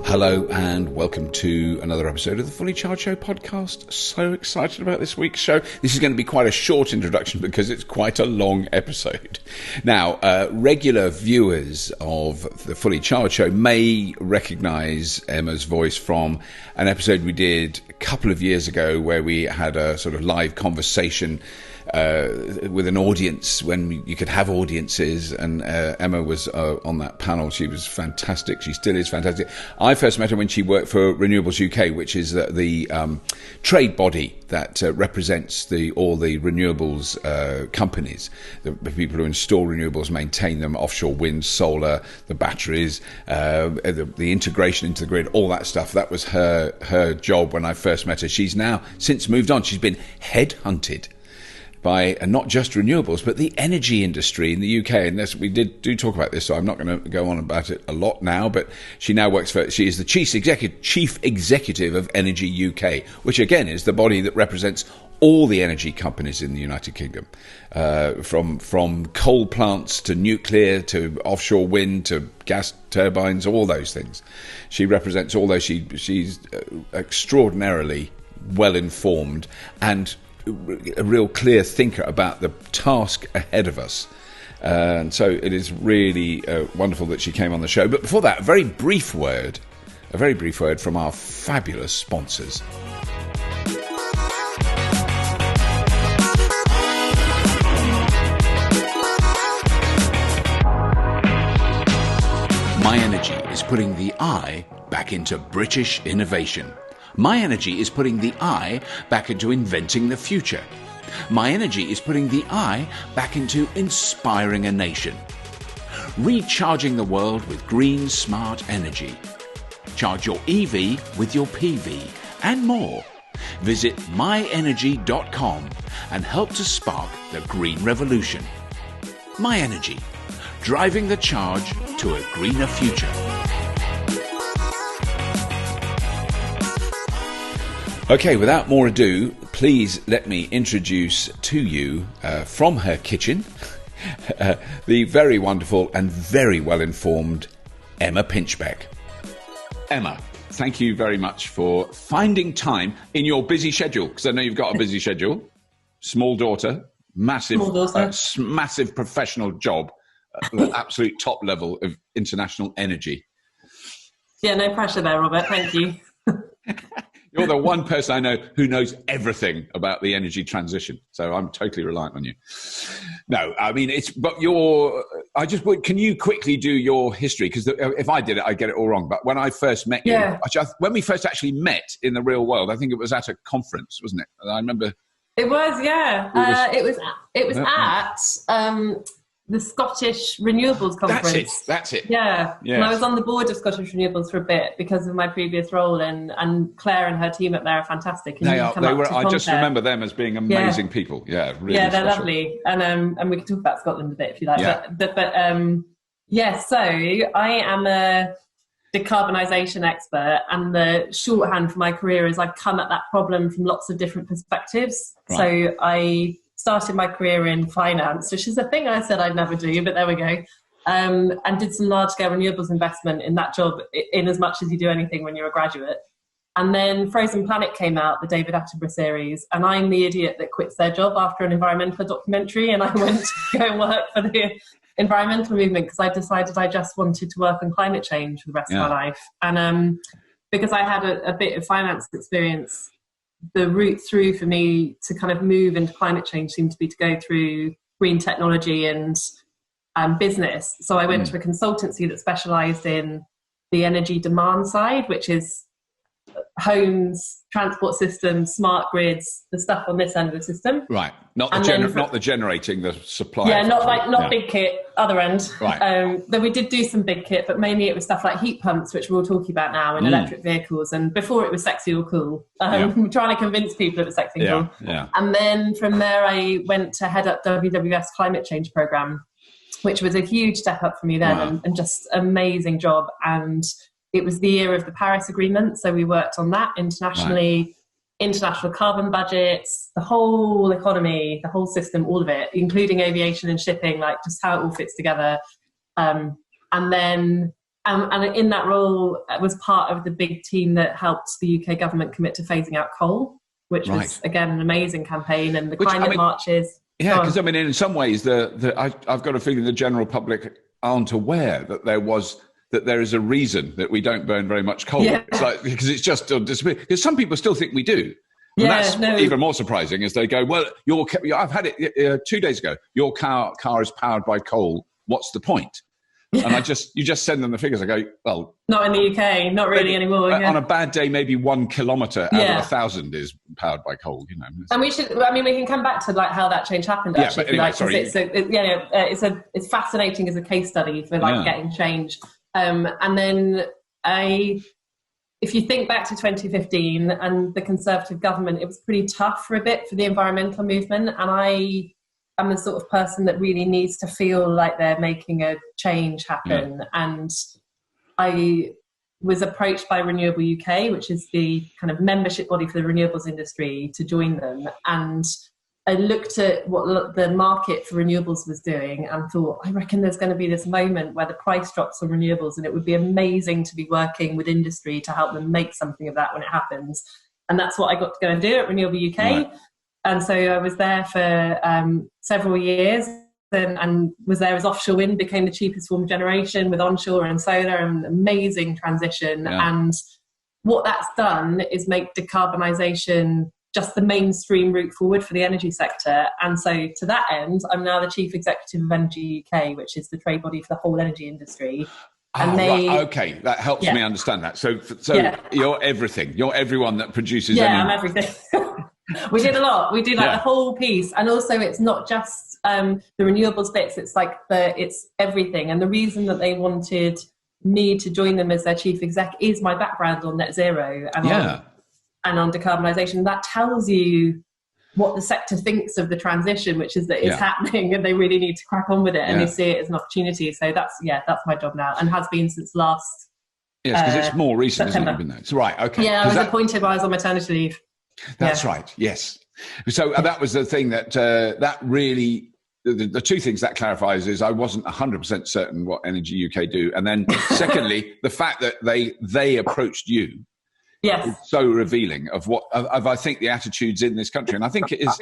Hello and welcome to another episode of the Fully Charged Show podcast. So excited about this week's show. This is going to be quite a short introduction because it's quite a long episode. Now, regular viewers of the Fully Charged Show may recognise Emma's voice from an episode we did a couple of years ago where we had a sort of live conversation with an audience when you could have audiences, and Emma was on that panel. She was fantastic. She still is fantastic. I first met her when she worked for Renewables UK, which is the trade body that represents all the renewables companies, the people who install renewables, maintain them, offshore wind, solar, the batteries, the integration into the grid, all that stuff. That was her job when I first met her. She's now since moved on. She's been headhunted by not just renewables, but the energy industry in the UK. And we do talk about this, so I'm not going to go on about it a lot now, but she now she is the chief executive of Energy UK, which again is the body that represents all the energy companies in the United Kingdom, from coal plants to nuclear to offshore wind to gas turbines, all those things. She represents all those. She's extraordinarily well informed and a real clear thinker about the task ahead of us. And so it is really wonderful that she came on the show. But before that, a very brief word from our fabulous sponsors. My Energy is putting the I back into British innovation. My Energy is putting the I back into inventing the future. My Energy is putting the I back into inspiring a nation. Recharging the world with green, smart energy. Charge your EV with your PV and more. Visit myenergy.com and help to spark the green revolution. My Energy, driving the charge to a greener future. Okay, without more ado, please let me introduce to you, from her kitchen, the very wonderful and very well-informed Emma Pinchbeck. Emma, thank you very much for finding time in your busy schedule, because I know you've got a busy schedule. Small daughter, massive professional job, the absolute top level of international energy. Yeah, no pressure there, Robert. Thank you. You're the one person I know who knows everything about the energy transition, so I'm totally reliant on you. No, I mean, can you quickly do your history? Because if I did it, I'd get it all wrong. But when I first met you, when we first actually met in the real world, I think it was at a conference, wasn't it? I remember. It was, yeah. It was at the Scottish Renewables Conference. That's it. Yeah. Yes. And I was on the board of Scottish Renewables for a bit because of my previous role, and Claire and her team up there are fantastic. And they were. I just remember them as being amazing people. Yeah, really. Yeah, they're special. Lovely, and we can talk about Scotland a bit if you like. Yeah. So I am a decarbonisation expert, and the shorthand for my career is I've come at that problem from lots of different perspectives. Right. So I started my career in finance, which is a thing I said I'd never do, but there we go. And did some large-scale renewables investment in that job, in as much as you do anything when you're a graduate. And then Frozen Planet came out, the David Attenborough series, and I'm the idiot that quits their job after an environmental documentary, and I went to go and work for the environmental movement because I decided I just wanted to work on climate change for the rest of my life. And because I had a bit of finance experience, the route through for me to kind of move into climate change seemed to be to go through green technology and business. So I went to a consultancy that specialised in the energy demand side, which is homes, transport systems, smart grids, the stuff on this end of the system. Right. Not the generating, the supply. Yeah, not big kit, other end. Right. Though we did do some big kit, but mainly it was stuff like heat pumps, which we're all talking about now in electric vehicles. And before it was sexy or cool. We're trying to convince people it was sexy and cool. Yeah. And then from there, I went to head up WWF's climate change programme, which was a huge step up for me then, and just amazing job. And it was the year of the Paris Agreement, so we worked on that internationally, international carbon budgets, the whole economy, the whole system, all of it, including aviation and shipping, like just how it all fits together. And then And in that role, I was part of the big team that helped the UK government commit to phasing out coal, which was, again, an amazing campaign, and the climate marches. Yeah, because I mean, in some ways, I've got a feeling the general public aren't aware that there is a reason that we don't burn very much coal. Yeah. It's like, because it's just because some people still think we do. And that's even more surprising as they go, well, I've had it 2 days ago. Your car is powered by coal. What's the point? Yeah. And you just send them the figures. I go, well, not in the UK, not really anymore. Yeah. On a bad day, maybe 1 kilometre out of 1,000 is powered by coal. You know, and we can come back to like how that change happened. Actually, but anyway, sorry. It's fascinating as a case study for getting change. And then if you think back to 2015 and the Conservative government, it was pretty tough for a bit for the environmental movement, and I I'm the sort of person that really needs to feel like they're making a change happen. Yeah. And I was approached by Renewable UK, which is the kind of membership body for the renewables industry, to join them. And I looked at what the market for renewables was doing and thought, I reckon there's going to be this moment where the price drops on renewables, and it would be amazing to be working with industry to help them make something of that when it happens. And that's what I got to go and do at Renewable UK. Right. And so I was there for several years and was there as offshore wind became the cheapest form of generation, with onshore and solar, and amazing transition. Yeah. And what that's done is make decarbonisation just the mainstream route forward for the energy sector. And so to that end, I'm now the Chief Executive of Energy UK, which is the trade body for the whole energy industry. And right. Okay, that helps me understand that. So you're everything. You're everyone that produces energy. I'm everything. We did a lot. We did the whole piece. And also it's not just the renewables bits, it's like it's everything. And the reason that they wanted me to join them as their chief exec is my background on net zero and on decarbonisation. That tells you what the sector thinks of the transition, which is that it's happening and they really need to crack on with it, and they see it as an opportunity. So that's my job now, and has been since last Yes, because it's more recent, September. Isn't it? It's right, okay. Yeah, I was appointed while I was on maternity leave. That's right, yes. So that was the thing that really, the two things that clarifies is I wasn't 100% certain what Energy UK do. And then secondly, the fact that they approached you is so revealing of I think the attitudes in this country. And I think it is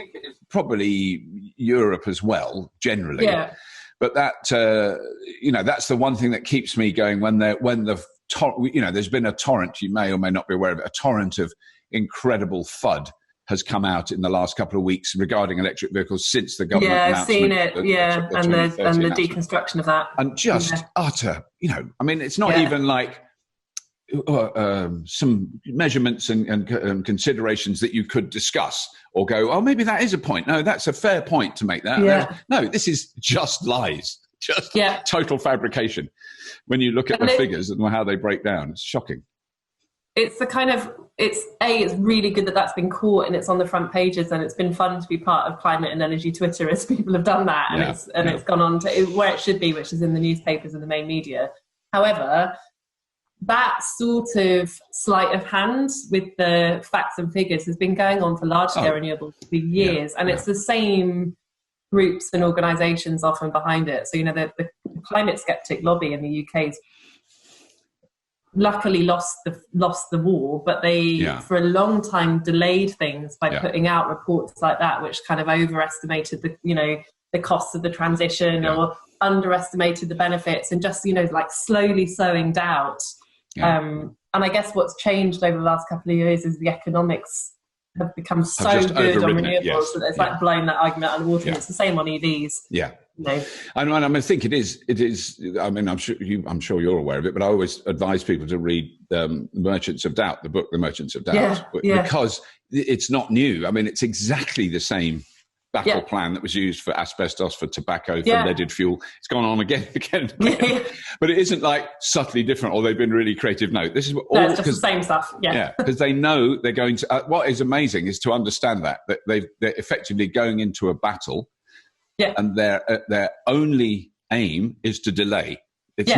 probably Europe as well, generally. Yeah. But that's the one thing that keeps me going when there's been a torrent, you may or may not be aware of it, a torrent of incredible FUD has come out in the last couple of weeks regarding electric vehicles since the government announcement. Seen it, and the deconstruction of that. And just utter, I mean, it's not even like some measurements and considerations that you could discuss or go, oh, maybe that is a point. No, that's a fair point to make that. Yeah. No, this is just lies, just total fabrication. When you look at the figures and how they break down, it's shocking. It's it's really good that that's been caught and it's on the front pages, and it's been fun to be part of climate and energy Twitter as people have done that, and it's gone on to where it should be, which is in the newspapers and the main media. However, that sort of sleight of hand with the facts and figures has been going on for large-scale renewables for years, and it's the same groups and organisations often behind it. So, the climate skeptic lobby in the UK is luckily lost the war, but they for a long time delayed things by putting out reports like that, which kind of overestimated the costs of the transition or underestimated the benefits, and just like slowly sowing doubt. And I guess what's changed over the last couple of years is the economics have become so good on renewables that it's like blowing that argument out of the water. And it's the same on EVs. Yeah. I think it is. I mean, I'm sure you're aware of it, but I always advise people to read Merchants of Doubt, the book, The Merchants of Doubt, because it's not new. I mean, it's exactly the same battle plan that was used for asbestos, for tobacco, for leaded fuel. It's gone on again. But it isn't like subtly different, or they've been really creative. No, this is it's just the same stuff. Yeah, because they know they're going to. What is amazing is to understand that they're effectively going into a battle. Yeah. And their only aim is to delay. It's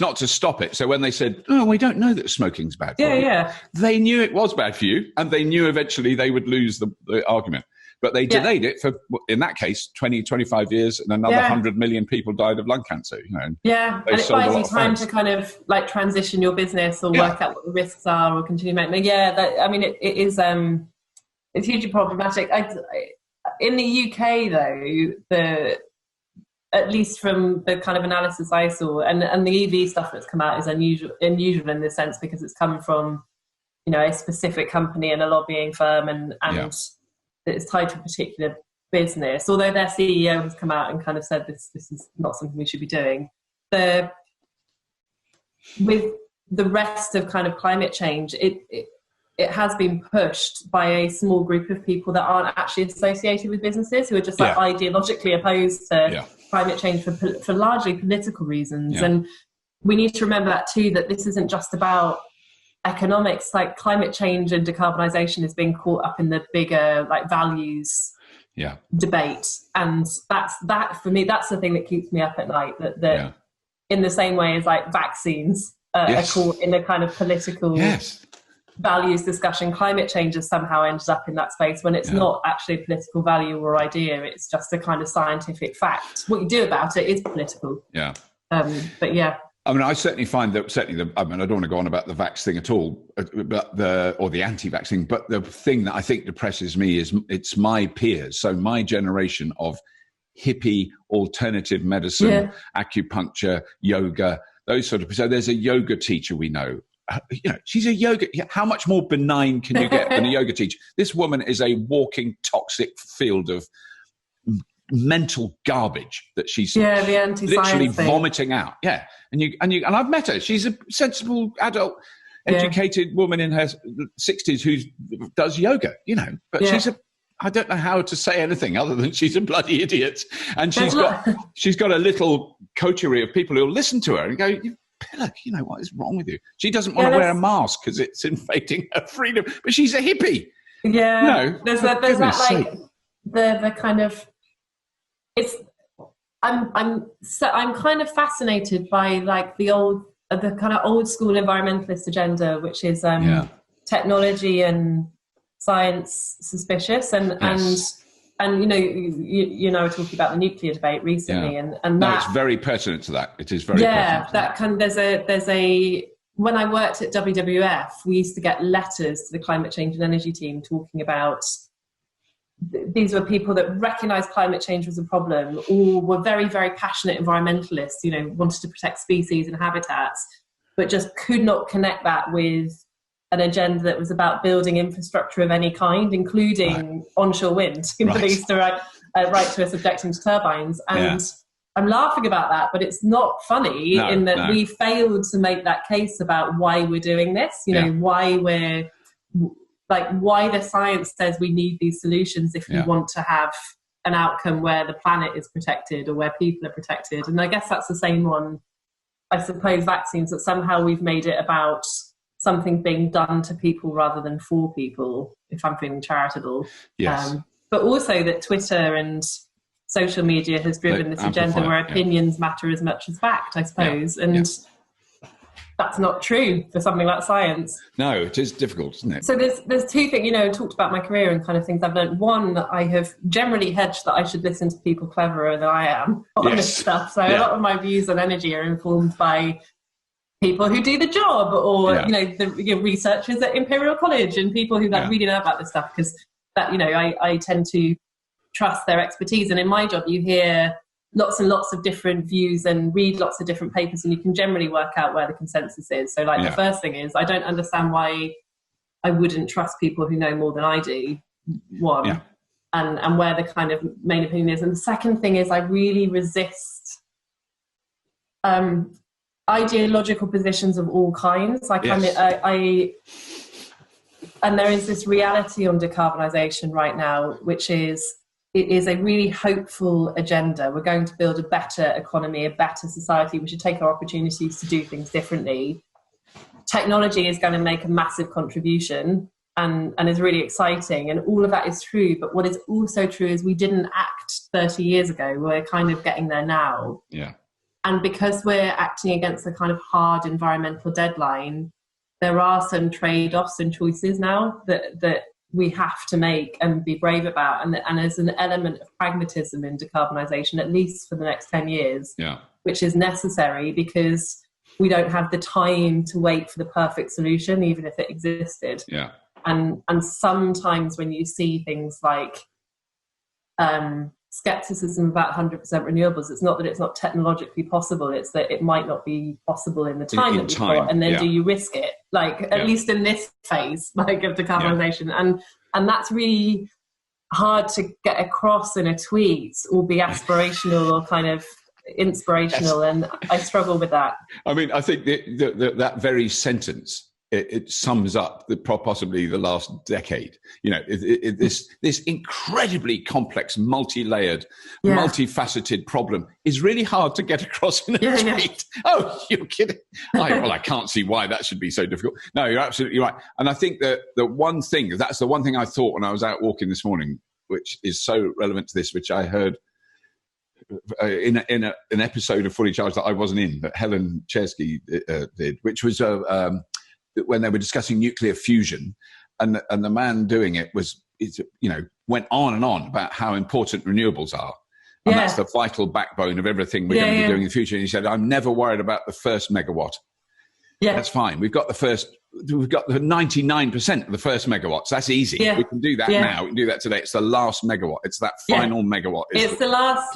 not to stop it. So when they said, "Oh, we don't know that smoking's bad for you," they knew it was bad for you, and they knew eventually they would lose the argument. But they delayed it for, in that case, 20, 25 years, and another 100 million people died of lung cancer. And it buys you time to kind of like transition your business or work out what the risks are or continue making. It is it's hugely problematic. In the UK, though, at least from the kind of analysis I saw, and the EV stuff that's come out is unusual in this sense because it's come from, a specific company and a lobbying firm, and it's tied to a particular business. Although their CEO has come out and kind of said this is not something we should be doing. With the rest of kind of climate change, it has been pushed by a small group of people that aren't actually associated with businesses, who are just ideologically opposed to climate change for largely political reasons. And we need to remember that too, that this isn't just about economics. Like climate change and decarbonisation is being caught up in the bigger like values debate. And that for me, that's the thing that keeps me up at night, that in the same way as like vaccines are caught in a kind of political values discussion, climate change has somehow ended up in that space when it's not actually a political value or idea, it's just a kind of scientific fact. What you do about it is political. I mean, I certainly find that I don't want to go on about the vax thing at all, but the anti-vax thing, but the thing that I think depresses me is it's my peers, so my generation of hippie alternative medicine, acupuncture, yoga, those sort of. So there's a yoga teacher we know. She's a yoga. How much more benign can you get than a yoga teacher? This woman is a walking toxic field of mental garbage that she's literally vomiting out. And I've met her. She's a sensible adult, educated woman in her 60s who does yoga. But I don't know how to say anything other than she's a bloody idiot. And she's got a little coterie of people who'll listen to her and go, Pillock, what is wrong with you? She doesn't want to wear a mask because it's invading her freedom, but she's a hippie. There's that like the kind of I'm kind of fascinated by like the kind of old school environmentalist agenda, which is technology and science suspicious, and you know, talking about the nuclear debate recently, and that it's very pertinent to that. It is very pertinent. That kind of, there's a when I worked at WWF, we used to get letters to the climate change and energy team talking about these were people that recognised climate change was a problem, or were very, very passionate environmentalists, wanted to protect species and habitats, but just could not connect that with an agenda that was about building infrastructure of any kind, including onshore wind, right to us objecting to turbines. And I'm laughing about that, but it's not funny in that we failed to make that case about why we're doing this, why the science says we need these solutions if we want to have an outcome where the planet is protected or where people are protected. And I guess that's the same on, I suppose, vaccines, that somehow we've made it about something being done to people rather than for people, if I'm feeling charitable. But also that Twitter and social media has driven this agenda where opinions matter as much as fact, I suppose. That's not true for something like science. No, it is difficult, isn't it? So there's two things, talked about my career and kind of things I've learned. One, that I have generally hedged that I should listen to people cleverer than I am on this stuff. So a lot of my views on energy are informed by people who do the job, or the researchers at Imperial College and people who really know about this stuff, because that I tend to trust their expertise. And in my job, you hear lots and lots of different views and read lots of different papers, and you can generally work out where the consensus is. So the first thing is, I don't understand why I wouldn't trust people who know more than I do, and where the kind of main opinion is. And the second thing is, I really resist ideological positions of all kinds. And there is this reality on decarbonisation right now, which is, it is a really hopeful agenda. We're going to build a better economy, a better society. We should take our opportunities to do things differently. Technology is going to make a massive contribution and is really exciting. And all of that is true. But what is also true is we didn't act 30 years ago. We're kind of getting there now. And because we're acting against a kind of hard environmental deadline, there are some trade-offs and choices now that we have to make and be brave about. And there's an element of pragmatism in decarbonisation, at least for the next 10 years, which is necessary because we don't have the time to wait for the perfect solution, even if it existed. And sometimes when you see things like skepticism about 100% renewables, it's not that it's not technologically possible, it's that it might not be possible in the time that we've got, and then do you risk it, like at least in this phase like of decarbonisation. And that's really hard to get across in a tweet or be aspirational or kind of inspirational, and I struggle with that. I mean, I think that very sentence, it sums up possibly the last decade. You know, this incredibly complex, multi-layered, multifaceted problem is really hard to get across in a tweet. Oh, you're kidding. I can't see why that should be so difficult. No, you're absolutely right. And I think that that's the one thing I thought when I was out walking this morning, which is so relevant to this, which I heard in an episode of Fully Charged that I wasn't in, that Helen Chesky did, which was when they were discussing nuclear fusion, and the man doing it went on and on about how important renewables are. And that's the vital backbone of everything we're going to be doing in the future. And he said, I'm never worried about the first megawatt. That's fine. We've got the 99% of the first megawatts. That's easy. We can do that now. We can do that today. It's the last megawatt. It's that final megawatt. It's the last,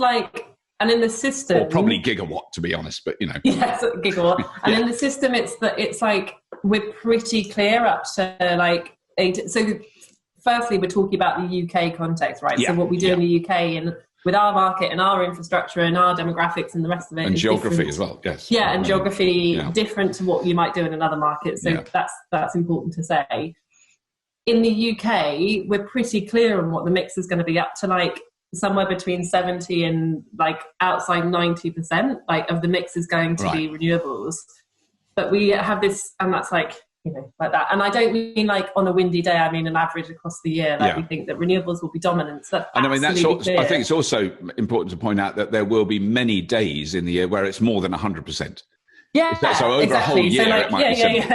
and in the system, or probably gigawatt, to be honest, but Yes, gigawatt. And in the system, it's like we're pretty clear up to 8. So firstly, we're talking about the UK context, right? So what we do in the UK and with our market and our infrastructure and our demographics and the rest of it. And geography as well, yes. Yeah, and geography different to what you might do in another market. So that's important to say. In the UK, we're pretty clear on what the mix is going to be, up to somewhere between 70 and outside 90% of the mix is going to be renewables. But we have this, and that's like that. And I don't mean on a windy day, I mean an average across the year. We think that renewables will be dominant. So that's I think it's also important to point out that there will be many days in the year where it's more than 100%. Yeah, so over a whole year, it might be 70.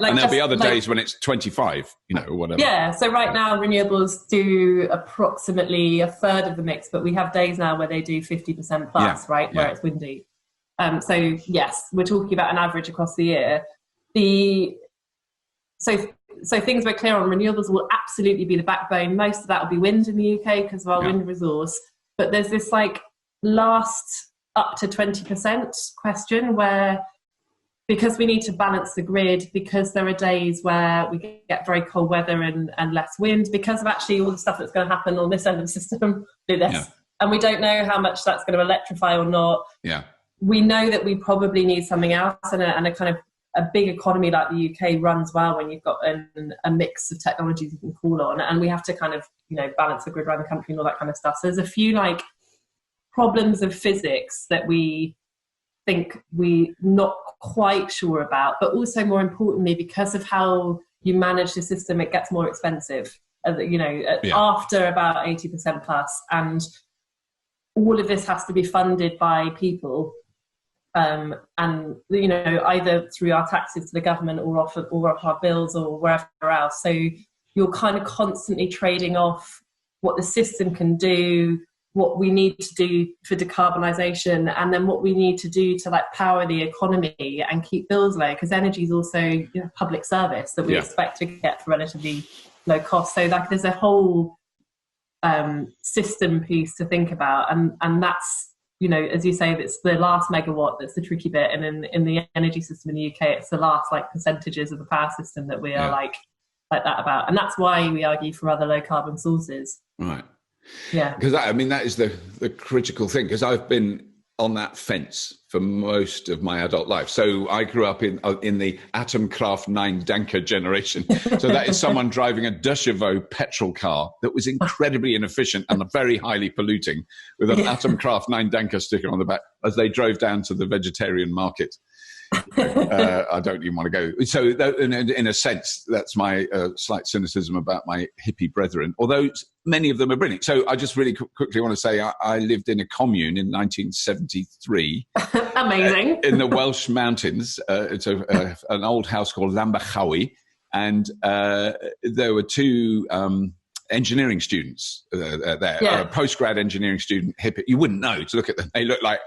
And there'll be other days when it's 25, or whatever. Yeah, so right now renewables do approximately a third of the mix, but we have days now where they do 50% plus, right, where it's windy. So yes, we're talking about an average across the year. So things we're clear on, renewables will absolutely be the backbone. Most of that will be wind in the UK because of our wind resource. But there's this last up to 20% question where, because we need to balance the grid, because there are days where we get very cold weather and less wind, because of actually all the stuff that's going to happen on this end of the system, and we don't know how much that's going to electrify or not. We know that we probably need something else, and a kind of a big economy like the UK runs well when you've got a mix of technologies you can call on, and we have to kind of balance the grid around the country and all that kind of stuff. So there's a few problems of physics that we think we're not quite sure about, but also more importantly, because of how you manage the system, it gets more expensive, after about 80% plus. And all of this has to be funded by people, and either through our taxes to the government or off our bills or wherever else. So you're kind of constantly trading off what the system can do, what we need to do for decarbonisation, and then what we need to do to power the economy and keep bills low, because energy is also public service that we expect to get for relatively low cost. So there's a whole system piece to think about, and that's as you say, it's the last megawatt that's the tricky bit, and in the energy system in the UK, it's the last percentages of the power system that we are like that about, and that's why we argue for other low carbon sources. Right. Yeah, because that is the critical thing, because I've been on that fence for most of my adult life. So I grew up in the Atomkraft 9 Danker generation. So that is someone driving a 2 chevaux petrol car that was incredibly inefficient and very highly polluting, with an Atomkraft 9 Danker sticker on the back as they drove down to the vegetarian market. I don't even want to go. So in a sense, that's my slight cynicism about my hippie brethren, although many of them are brilliant. So I just really quickly want to say I lived in a commune in 1973. Amazing. In the Welsh mountains. It's an old house called Llanbachawi And there were two engineering students there, a post-grad engineering student, hippie. You wouldn't know to look at them. They look like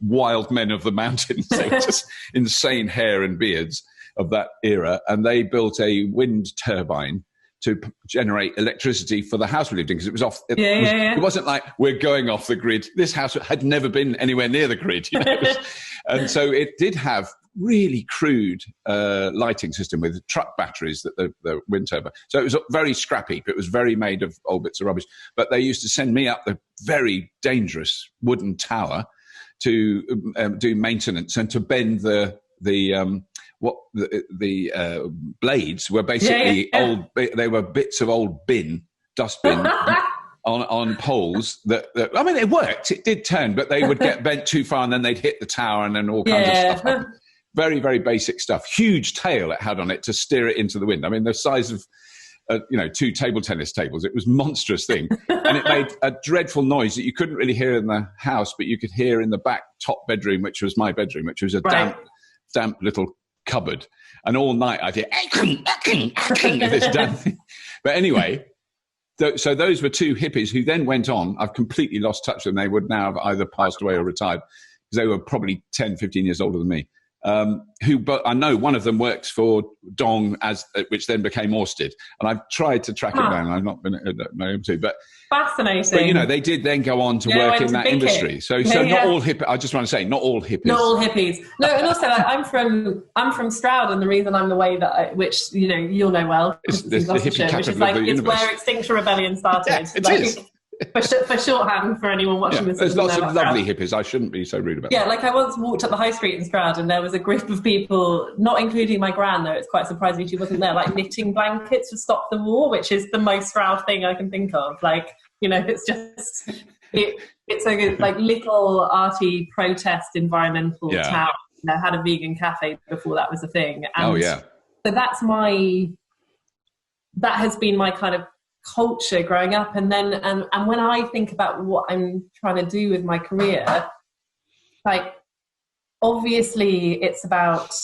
wild men of the mountains. They were just insane hair and beards of that era. And they built a wind turbine to generate electricity for the house we lived in, because it was off. It wasn't like we're going off the grid. This house had never been anywhere near the grid, you know. And so it did have really crude lighting system with truck batteries that the wind turbine. So it was very scrappy. It was very made of old bits of rubbish. But they used to send me up the very dangerous wooden tower to do maintenance and to bend the blades were basically old. They were bits of old dustbin on poles. That I mean, it worked. It did turn, but they would get bent too far, and then they'd hit the tower, and then all kinds of stuff happened. Very, very basic stuff. Huge tail it had on it to steer it into the wind. I mean, the size of two table tennis tables. It was a monstrous thing, and it made a dreadful noise that you couldn't really hear in the house, but you could hear in the back top bedroom, which was my bedroom, which was a damp little cupboard, and all night I'd hear this damn thing. But anyway, so those were two hippies who then went on. I've completely lost touch with them. They would now have either passed away or retired, because they were probably 10, 15 years older than me. But I know one of them works for Dong, which then became Orsted, and I've tried to track it down. I've not been able to, but fascinating. But they did then go on to work in that industry. So not all hippies. I just want to say, not all hippies. Not all hippies. No, and also I'm from Stroud, and the reason I'm the way that which you'll know well, it's the hippie capital of the universe. It's where Extinction Rebellion started. Yeah, it is. For shorthand for anyone watching this. There's lots of lovely hippies. I shouldn't be so rude about that. Yeah, like I once walked up the high street in Stroud, and there was a group of people, not including my gran, though it's quite surprising she wasn't there, like knitting blankets to stop the war, which is the most Stroud thing I can think of. Like, it's just, it's a like little arty protest environmental town. Had a vegan cafe before that was a thing. And so that has been my kind of culture growing up, and then and when I think about what I'm trying to do with my career, like obviously it's about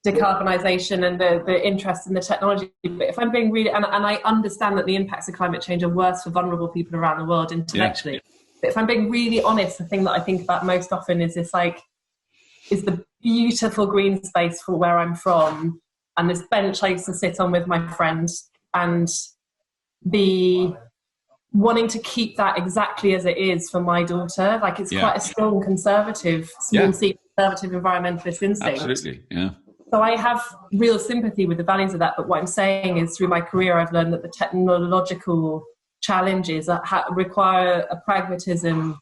decarbonisation and the interest in the technology, but if I'm being really and I understand that the impacts of climate change are worse for vulnerable people around the world intellectually, but if I'm being really honest, the thing that I think about most often is the beautiful green space for where I'm from, and this bench I used to sit on with my friends, and the wanting to keep that exactly as it is for my daughter. Like it's quite a strong conservative, conservative environmentalist instinct. Absolutely, yeah. So I have real sympathy with the values of that. But what I'm saying is, through my career, I've learned that the technological challenges require a pragmatism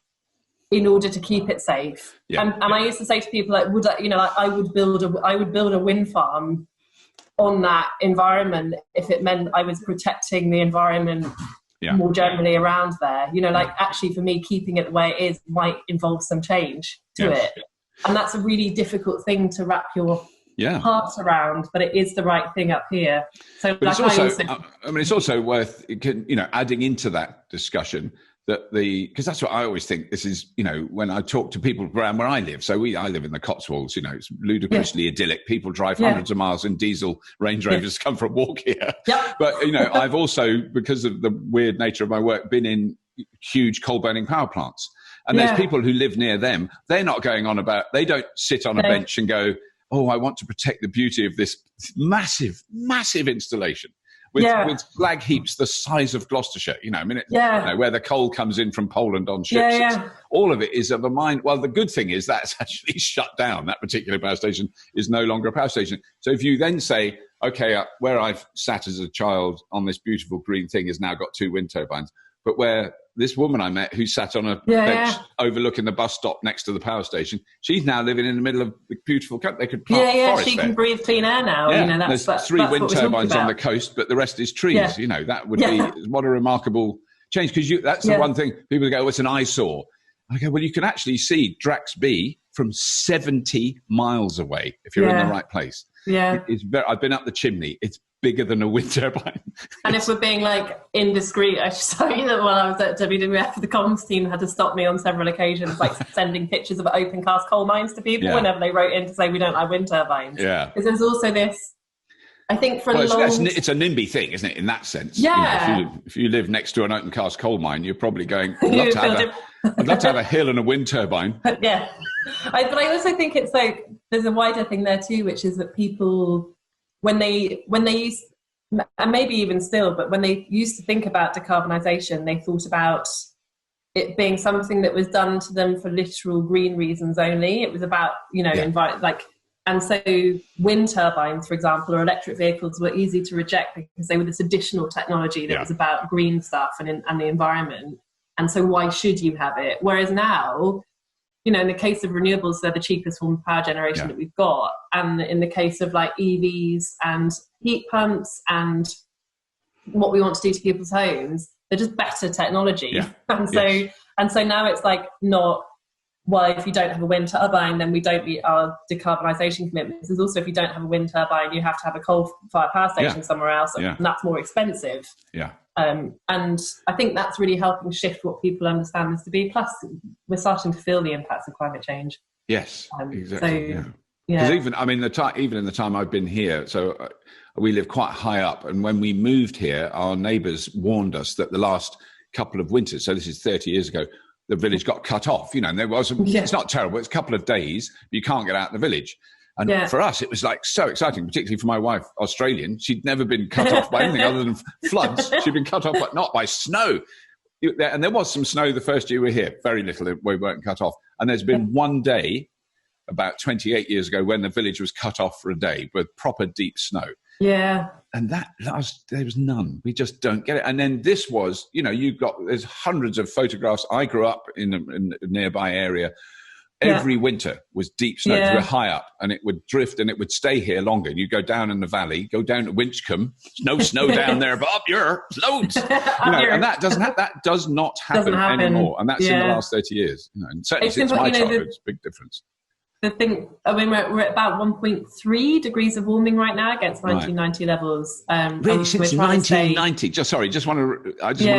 in order to keep it safe. And I used to say to people, like, I would build a wind farm on that environment if it meant I was protecting the environment more generally around there. Actually for me, keeping it the way it is might involve some change to it. And that's a really difficult thing to wrap your heart around, but it is the right thing up here. So but it's also worth adding into that discussion because that's what I always think. This is, when I talk to people around where I live. So I live in the Cotswolds. It's ludicrously idyllic. People drive hundreds of miles in diesel Range Rovers to come for a walk here. But I've also, because of the weird nature of my work, been in huge coal burning power plants. And there's people who live near them. They're not going on about. They don't sit on a bench and go, "Oh, I want to protect the beauty of this massive, massive installation." With flag heaps the size of Gloucestershire, where the coal comes in from Poland on ships. All of it is of a mind. Well, the good thing is that's actually shut down. That particular power station is no longer a power station. So if you then say, okay, where I've sat as a child on this beautiful green thing has now got two wind turbines, but where this woman I met who sat on a bench overlooking the bus stop next to the power station, she's now living in the middle of the beautiful country. They could plant forest she can breathe clean air now. There's three wind turbines on the coast, but the rest is trees. That would be what a remarkable change, because that's the one thing people go, it's an eyesore. I go, well, you can actually see Drax B from 70 miles away if you're in the right place. I've been up the chimney. It's bigger than a wind turbine. And if we're being indiscreet, I should tell you that while I was at WWF, the comms team had to stop me on several occasions, sending pictures of open cast coal mines to people whenever they wrote in to say we don't like wind turbines. Because there's also this I think for it's a NIMBY thing, isn't it? In that sense, yeah. If you live next to an open cast coal mine, you're probably going, I'd love to have a hill and a wind turbine. Yeah, but I also think it's like there's a wider thing there too, which is that people, when they used, and maybe even still, but when they used to think about decarbonisation, they thought about it being something that was done to them for literal green reasons only. It was about, and so wind turbines, for example, or electric vehicles were easy to reject because they were this additional technology that was about green stuff and the environment. And so why should you have it? Whereas now, in the case of renewables, they're the cheapest form of power generation that we've got. And in the case of like EVs and heat pumps and what we want to do to people's homes, they're just better technology. Yeah. And so now it's like not, well, if you don't have a wind turbine, then we don't meet our decarbonisation commitments. There's also, if you don't have a wind turbine, you have to have a coal-fired power station somewhere else, and that's more expensive. Yeah. And I think that's really helping shift what people understand this to be. Plus, we're starting to feel the impacts of climate change. Yes, exactly. So, because even in the time I've been here, so we live quite high up, and when we moved here, our neighbours warned us that the last couple of winters, so this is 30 years ago, the village got cut off. And there was it's not terrible. It's a couple of days, but you can't get out of the village. And for us, it was like so exciting, particularly for my wife, Australian. She'd never been cut off by anything other than floods. She'd been cut off, but not by snow. And there was some snow the first year we were here, very little, we weren't cut off. And there's been one day, about 28 years ago, when the village was cut off for a day with proper deep snow. Yeah. And there was none. We just don't get it. And then this was, there's hundreds of photographs. I grew up in a nearby area. Every winter was deep snow. We were high up, and it would drift, and it would stay here longer. And you go down in the valley, go down to Winchcombe. There's no snow down there, but up here, loads. And that does not happen anymore. And that's in the last 30 years. And certainly since my childhood, it's a big difference. The thing, we're at about 1.3 degrees of warming right now against 1990 levels. Really, since 1990? I just want to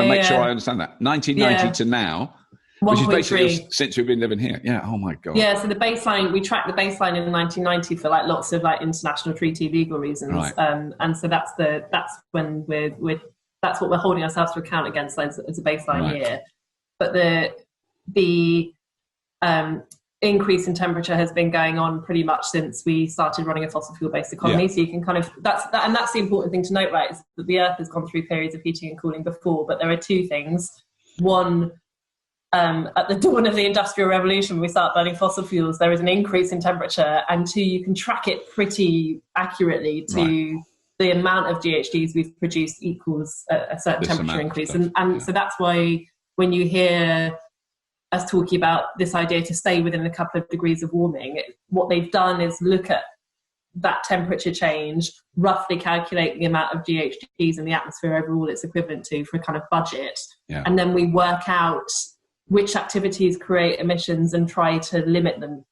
make sure I understand that. 1990 to now. Which is basically since we've been living here. Yeah, oh my God. Yeah, so the baseline, we tracked the baseline in 1990 for like lots of like international treaty legal reasons. Right. And so that's when that's what we're holding ourselves to account against as a baseline year. But the increase in temperature has been going on pretty much since we started running a fossil fuel based economy. Yeah. So you can kind of, that's the important thing to note, right, is that the Earth has gone through periods of heating and cooling before, but there are two things. One, at the dawn of the Industrial Revolution, when we start burning fossil fuels, there is an increase in temperature, and two, you can track it pretty accurately to the amount of GHGs we've produced equals a certain temperature increase. And so that's why when you hear us talking about this idea to stay within a couple of degrees of warming, what they've done is look at that temperature change, roughly calculate the amount of GHGs in the atmosphere overall it's equivalent to for a kind of budget, and then we work out which activities create emissions and try to limit them.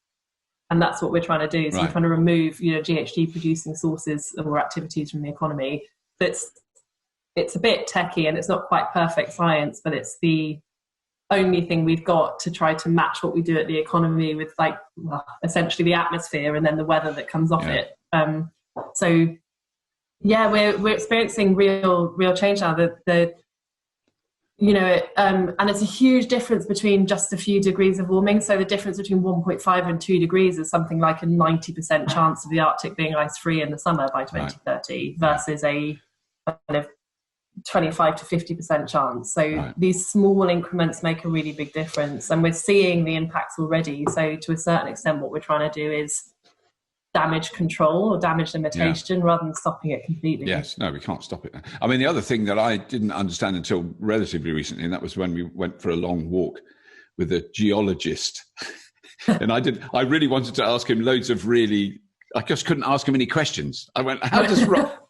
And that's what we're trying to do. So we're trying to remove, GHG producing sources or activities from the economy. It's a bit techie and it's not quite perfect science, but it's the only thing we've got to try to match what we do at the economy with essentially the atmosphere and then the weather that comes off it. We're experiencing real change now. And it's a huge difference between just a few degrees of warming. So the difference between 1.5 and 2 degrees is something like a 90% chance of the Arctic being ice-free in the summer by 2030 versus a kind of 25 to 50% chance. So these small increments make a really big difference. And we're seeing the impacts already. So to a certain extent, what we're trying to do is damage control or damage limitation rather than stopping it completely. Yes, no, we can't stop it. I mean, the other thing that I didn't understand until relatively recently, and that was when we went for a long walk with a geologist. And I really wanted to ask him loads of I just couldn't ask him any questions. I went,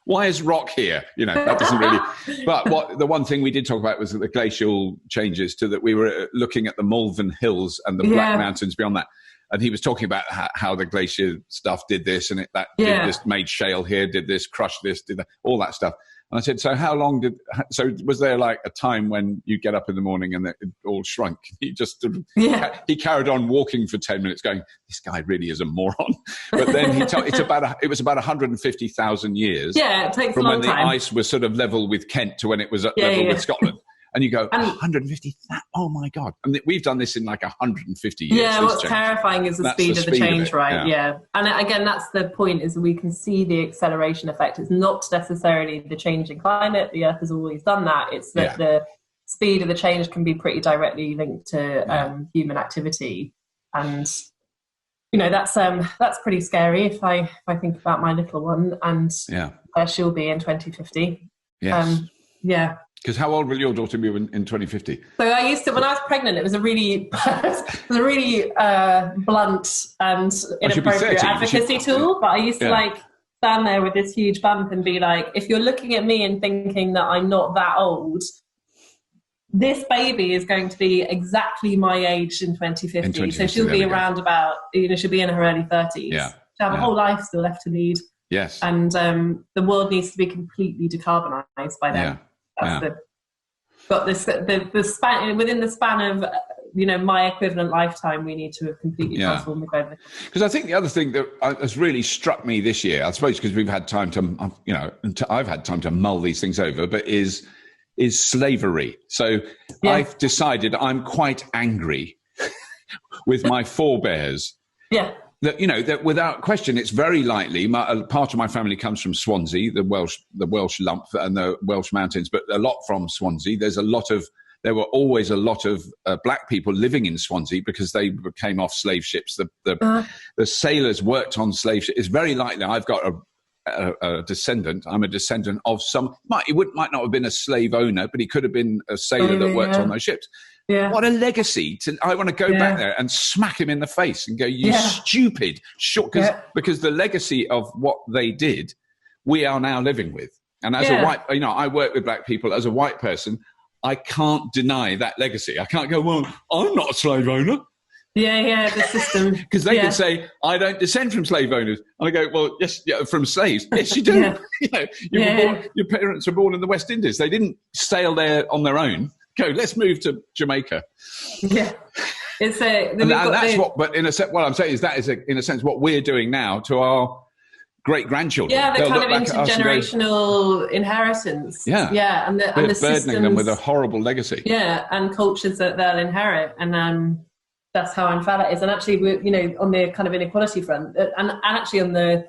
why is rock here? That doesn't really, but the one thing we did talk about was the glacial changes that we were looking at the Malvern Hills and the Black Mountains beyond that. And he was talking about how the glacier stuff did this and did this, made shale here, did this, crushed this, did that, all that stuff. And I said, so how long so was there like a time when you get up in the morning and it all shrunk? He just he carried on walking for 10 minutes going, this guy really is a moron. But then it was about 150,000 years. Yeah, it takes from a long when time. the ice was sort of level with Kent to when it was at level with Scotland. And you go, 150, oh my God. And we've done this in like 150 years. Yeah, what's terrifying is the speed of the change, right? Yeah. And again, that's the point, is we can see the acceleration effect. It's not necessarily the change in climate. The Earth has always done that. It's that the speed of the change can be pretty directly linked to human activity. And, you know, that's pretty scary if I think about my little one and where she'll be in 2050. Yes. Yeah. Because how old will your daughter be in 2050? So I used to, when I was pregnant, it was a really blunt and inappropriate advocacy tool. But I used to like stand there with this huge bump and be like, if you're looking at me and thinking that I'm not that old, this baby is going to be exactly my age in 2050. So she'll be around about, she'll be in her early 30s. Yeah. She'll have a whole life still left to lead. Yes. And the world needs to be completely decarbonised by then. Yeah. But the span, within the span of my equivalent lifetime, we need to have completely transformed the global. Because I think the other thing that has really struck me this year, I suppose because we've had time to I've had time to mull these things over, but is slavery. So I've decided I'm quite angry with my forebears. Yeah. That without question, it's very likely. Part of my family comes from Swansea, the Welsh lump and the Welsh mountains, but a lot from Swansea. There were always a lot of black people living in Swansea because they came off slave ships. The sailors worked on slave ships. It's very likely I've got a descendant. I'm a descendant of some. Might not have been a slave owner, but he could have been a sailor that worked on those ships. Yeah. What a legacy! I want to go back there and smack him in the face and go, "You stupid!" Because the legacy of what they did, we are now living with. And as a white, I work with black people. As a white person, I can't deny that legacy. I can't go, "Well, I'm not a slave owner." Yeah, the system. Because they can say, I don't descend from slave owners. And I go, well, yes, from slaves. Yes, you do. Your parents were born in the West Indies. They didn't sail there on their own. Go, let's move to Jamaica. Yeah. But in a sense, what I'm saying is that is, in a sense, what we're doing now to our great-grandchildren. Yeah, the kind of intergenerational inheritance. Yeah. Yeah, and the burdening systems, them with a horrible legacy. Yeah, and cultures that they'll inherit. And that's how I'm fed at is. And actually, we're, on the kind of inequality front, and actually on the,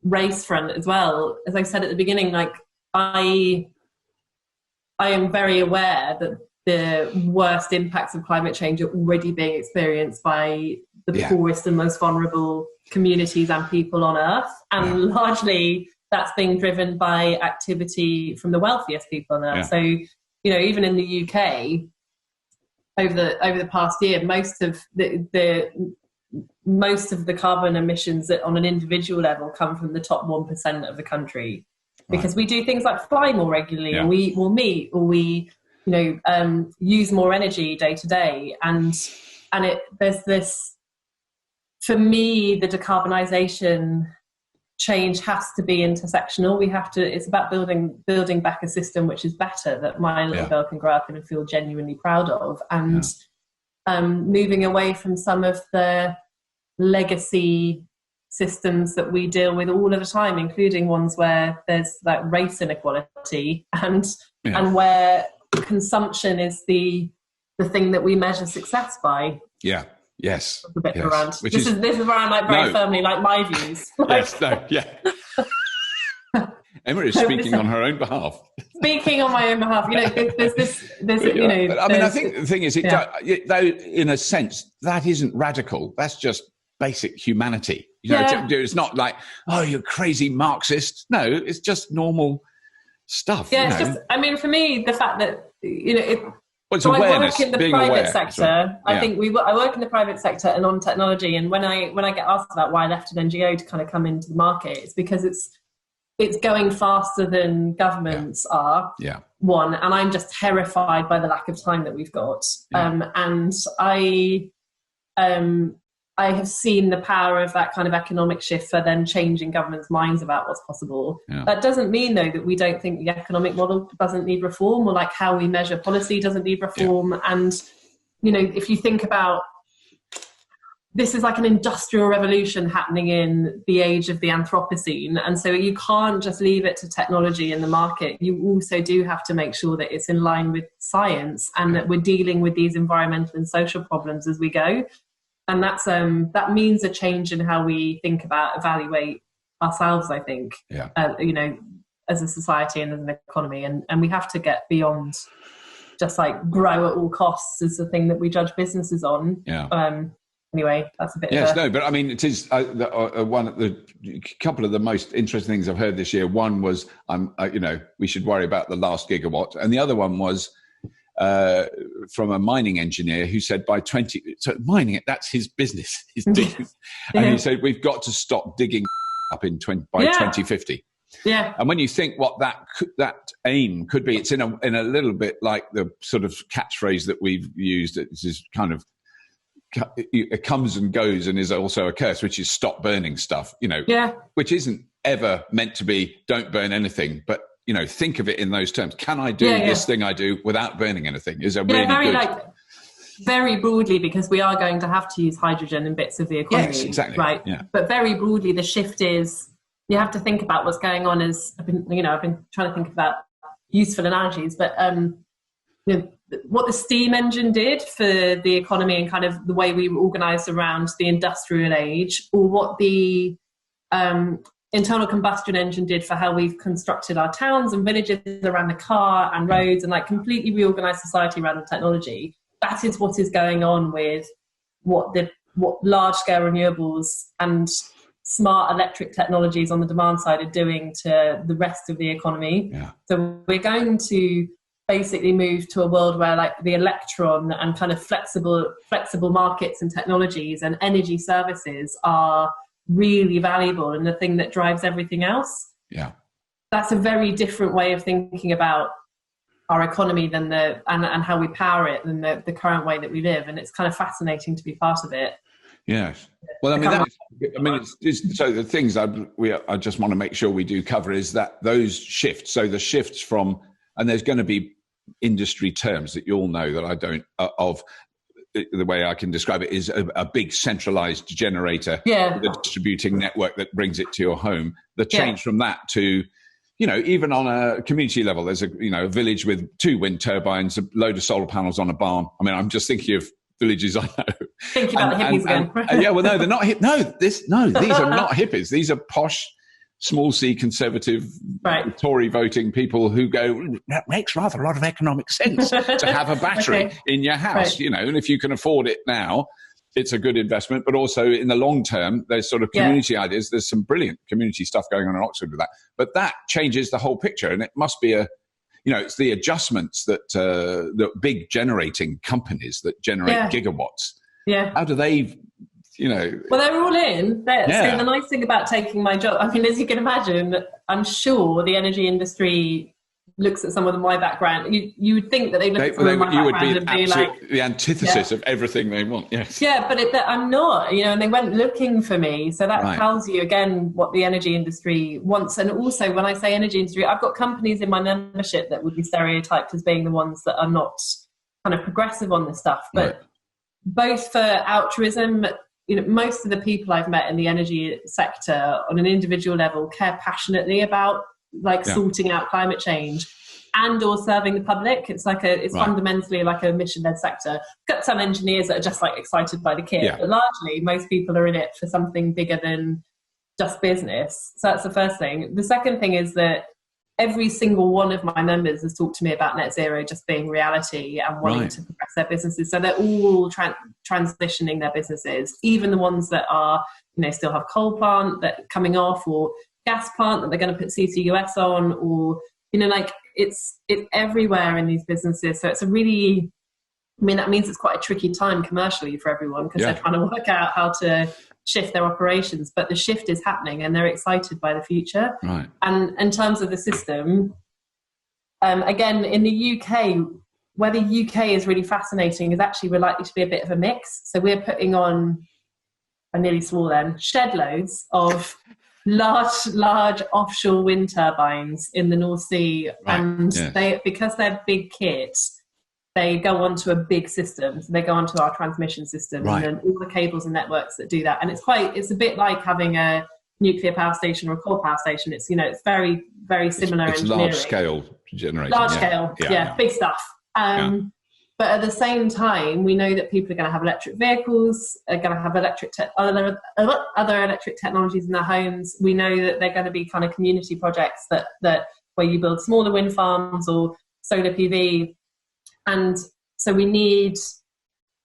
race front as well, as I said at the beginning, like I am very aware that the worst impacts of climate change are already being experienced by the poorest and most vulnerable communities and people on Earth. And largely that's being driven by activity from the wealthiest people on Earth. Yeah. So, even in the UK, over the past year, most of the carbon emissions that on an individual level come from the top 1% of the country, because we do things like fly more regularly, or we will meet, or we use more energy day to day, and there's this, for me, the decarbonisation change has to be intersectional. It's about building back a system which is better, that my little girl can grow up in and feel genuinely proud of, and moving away from some of the legacy systems that we deal with all of the time, including ones where there's like race inequality and where consumption is the thing that we measure success by. Yeah. Yes. A bit around. This is where I'm like very firmly like my views. Emma is speaking on her own behalf. Speaking on my own behalf, I think the thing is, though in a sense that isn't radical. That's just basic humanity. It's not like, oh, you're crazy Marxist. No, it's just normal stuff. Yeah, it's just. I mean, for me, the fact that it's awareness, I work in the private sector. I think I work in the private sector and on technology. And when I get asked about why I left an NGO to kind of come into the market, it's because it's going faster than governments are. Yeah. One, and I'm just terrified by the lack of time that we've got. And I I have seen the power of that kind of economic shift for then changing governments' minds about what's possible. Yeah. That doesn't mean, though, that we don't think the economic model doesn't need reform, or like how we measure policy doesn't need reform. Yeah. And, you know, if you think about, this is like an industrial revolution happening in the age of the Anthropocene. And so you can't just leave it to technology and the market. You also do have to make sure that it's in line with science and that we're dealing with these environmental and social problems as we go. And that means a change in how we think about, evaluate ourselves, I think, you know, as a society and as an economy. And we have to get beyond just like grow at all costs as the thing that we judge businesses on. Yeah. Anyway, that's a bit. Yes, no, but I mean, it is one of the couple of the most interesting things I've heard this year. One was, you know, we should worry about the last gigawatt, and the other one was from a mining engineer who said so mining, that's his business. He's digging, and he said we've got to stop digging up by 2050. Yeah. And when you think what that aim could be, it's in a little bit like the sort of catchphrase that we've used. It's this kind of, it comes and goes and is also a curse, which is stop burning stuff, you know, which isn't ever meant to be don't burn anything, but, you know, think of it in those terms. Can I do this thing I do without burning anything? Is a really good... very broadly, because we are going to have to use hydrogen in bits of the economy. Yes, exactly. Right. Yeah. But very broadly, the shift is, you have to think about what's going on as, I've been trying to think about useful analogies, but, you know, what the steam engine did for the economy and kind of the way we were organised around the industrial age, or what the internal combustion engine did for how we've constructed our towns and villages around the car and roads, and like completely reorganised society around the technology. That is what is going on with what large-scale renewables and smart electric technologies on the demand side are doing to the rest of the economy. Yeah. So we're going to basically move to a world where like the electron and kind of flexible markets and technologies and energy services are really valuable and the thing that drives everything else. Yeah. That's a very different way of thinking about our economy than and how we power it than the current way that we live. And it's kind of fascinating to be part of it. Yes. Well, it's so the things I just want to make sure we do cover is that those shifts. So the shifts from, and there's going to be industry terms that you all know that I don't, of the way I can describe it is a big centralized generator with a distributing network that brings it to your home. The change from that to, you know, even on a community level, there's a village with 2 wind turbines, a load of solar panels on a barn. I mean, I'm just thinking of villages I know. Thinking about the hippies again. Yeah, well, no, they're not hip. No, these are not hippies. These are posh, small C conservative Tory voting people who go, that makes rather a lot of economic sense to have a battery in your house, you know, and if you can afford it now, it's a good investment. But also in the long term, there's sort of community ideas. There's some brilliant community stuff going on in Oxford with that. But that changes the whole picture. And it must be it's the adjustments that the big generating companies that generate gigawatts. Yeah. How do they... Well, they're all in. So the nice thing about taking my job, I mean, as you can imagine, I'm sure the energy industry looks at someone with my background. You would think that they look at someone with my background and be like... the antithesis of everything they want, yes. Yeah, but I'm not, and they went looking for me. So that tells you, again, what the energy industry wants. And also, when I say energy industry, I've got companies in my membership that would be stereotyped as being the ones that are not kind of progressive on this stuff. But both for altruism... most of the people I've met in the energy sector on an individual level care passionately about sorting out climate change and or serving the public. It's fundamentally like a mission-led sector. Got some engineers that are just excited by the kit, but largely most people are in it for something bigger than just business. So that's the first thing. The second thing is that every single one of my members has talked to me about net zero just being reality and wanting to progress their businesses. So they're all transitioning their businesses, even the ones that are, still have coal plant that coming off, or gas plant that they're going to put CCUS on, or, it's everywhere in these businesses. So it's a really, that means it's quite a tricky time commercially for everyone because they're trying to work out how to shift their operations, but the shift is happening and they're excited by the future. Right. And in terms of the system, again, in the UK, where the UK is really fascinating is actually we're likely to be a bit of a mix. So we're putting on I nearly swore then, shed loads of large offshore wind turbines in the North Sea. Right. And Yes. because they're big kits, they go onto a big system. So they go onto our transmission system, Right. and then all the cables and networks that do that. And it's a bit like having a nuclear power station or a coal power station. It's, it's very, very similar It's engineering. large scale generation. Large scale, big stuff. But at the same time, we know that people are going to have electric vehicles, are going to have other electric technologies in their homes. We know that they're going to be kind of community projects that where you build smaller wind farms or solar PV. And so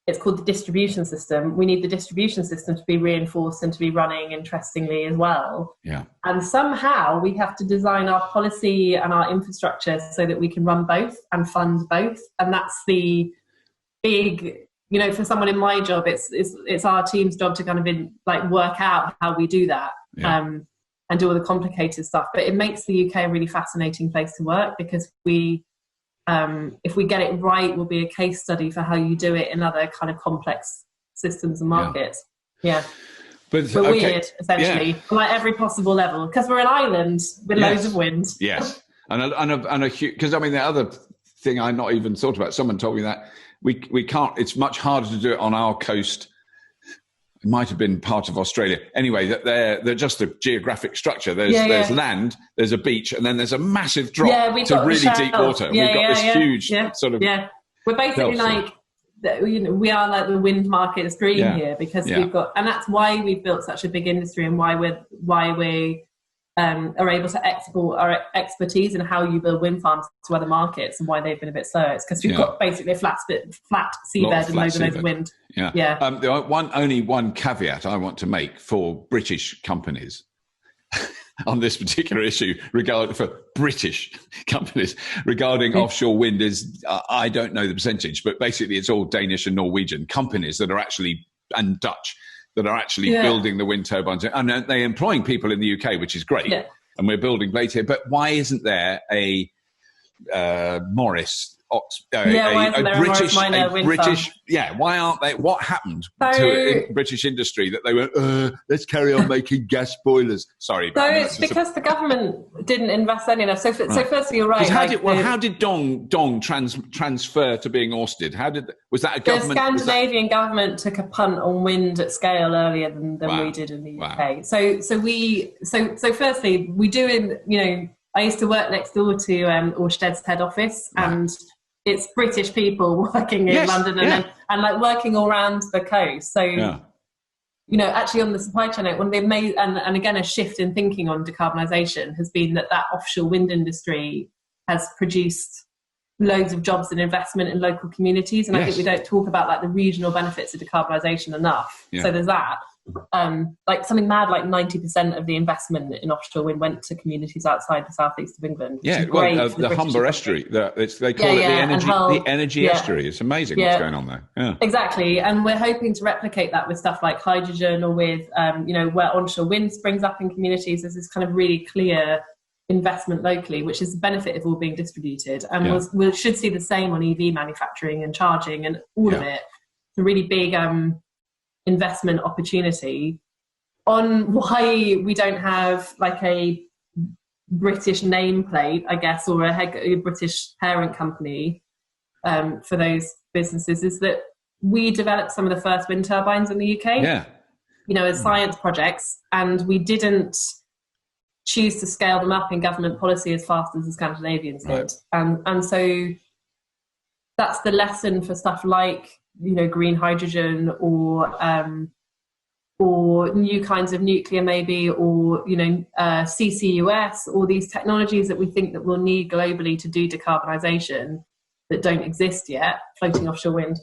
it's called the distribution system. We need the distribution system to be reinforced and to be running interestingly as well. Yeah. And somehow we have to design our policy and our infrastructure so that we can run both and fund both. And that's the big, for someone in my job, it's our team's job to kind of work out how we do that. And do all the complicated stuff. But it makes the UK a really fascinating place to work, because if we get it right, we'll be a case study for how you do it in other kind of complex systems and markets. Yeah. But weird, essentially, like every possible level, because we're an island with loads of wind. Yes. And a huge, because the other thing I not even thought about, someone told me that we can't, it's much harder to do it on our coast. It might have been part of Australia. Anyway, that they're just a geographic structure. There's land, there's a beach, and then there's a massive drop to really deep water. We've got this huge sort of... Yeah, we're basically we are like the wind market's dream here, because we've got... And that's why we've built such a big industry, and why we are able to export our expertise in how you build wind farms to other markets, and why they've been a bit slower. It's because we've got basically a flat seabed and loads of wind. Only one caveat I want to make for British companies on this particular issue regarding offshore wind is, I don't know the percentage, but basically it's all Danish and Norwegian companies that are actually, and Dutch, that are actually building the wind turbines. And they're employing people in the UK, which is great. Yeah. And we're building blades here. But why isn't there a Morris... British, why aren't they? What happened to British industry that they went, let's carry on making gas boilers? Sorry. So it's because the government didn't invest any enough. So firstly, you're right. How did Dong transfer to being ousted? Was that a government? The Scandinavian government took a punt on wind at scale earlier than we did in the UK. So firstly, we do I used to work next door to Ørsted's head office, and it's British people working in London and like working all around the coast. So, actually on the supply chain, when they've made, and again, a shift in thinking on decarbonisation has been that offshore wind industry has produced loads of jobs and investment in local communities. And I think we don't talk about like the regional benefits of decarbonisation enough. Yeah. So there's that. Like something mad, like 90% of the investment in offshore wind went to communities outside the southeast of England. Yeah, the Humber Estuary, they call it the energy estuary. It's amazing what's going on there. Yeah, exactly. And we're hoping to replicate that with stuff like hydrogen, or with where onshore wind springs up in communities. There's this kind of really clear investment locally, which is the benefit of all being distributed. And we should see the same on EV manufacturing and charging and all of it. It's a really big investment opportunity. On why we don't have like a British nameplate, I guess, or a British parent company for those businesses, is that we developed some of the first wind turbines in the UK. Yeah, as science projects, and we didn't choose to scale them up in government policy as fast as the Scandinavians did. And so that's the lesson for stuff like green hydrogen, or new kinds of nuclear maybe, or CCUS, or these technologies that we think that we'll need globally to do decarbonisation that don't exist yet, floating offshore wind.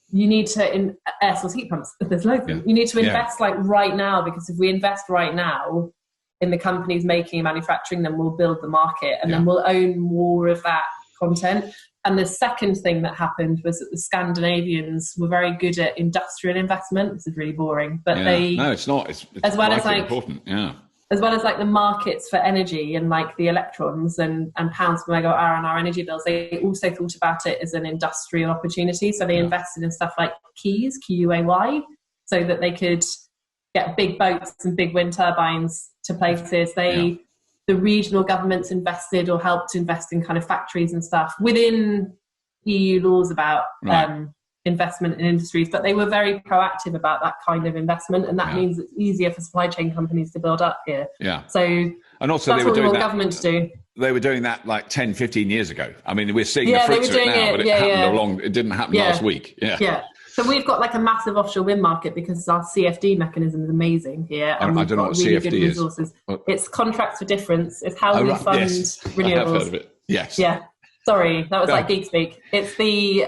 You need to air source heat pumps. There's loads of them. You need to invest like right now, because if we invest right now in the companies making and manufacturing them, we'll build the market, and then we'll own more of that content. And the second thing that happened was that the Scandinavians were very good at industrial investment. This is really boring, but no, it's not. It's as well as like important. Yeah. As well as like the markets for energy and like the electrons and pounds per megawatt hour on our energy bills, they also thought about it as an industrial opportunity. So they invested in stuff like Keys, QUAY, so that they could get big boats and big wind turbines to places. The regional governments invested or helped invest in kind of factories and stuff within EU laws about investment in industries, but they were very proactive about that kind of investment, and that means it's easier for supply chain companies to build up here. So, and also that's they were doing that, government to do. They were doing that like 10, 15 years ago. I mean, we're seeing the fruits of it now, but it didn't happen last week. Yeah. So we've got like a massive offshore wind market because our CFD mechanism is amazing here. And I don't know what really CFD is. It's contracts for difference. It's how we fund renewables. I have heard of it. Yes. Yeah. Sorry, that was like geek speak. It's the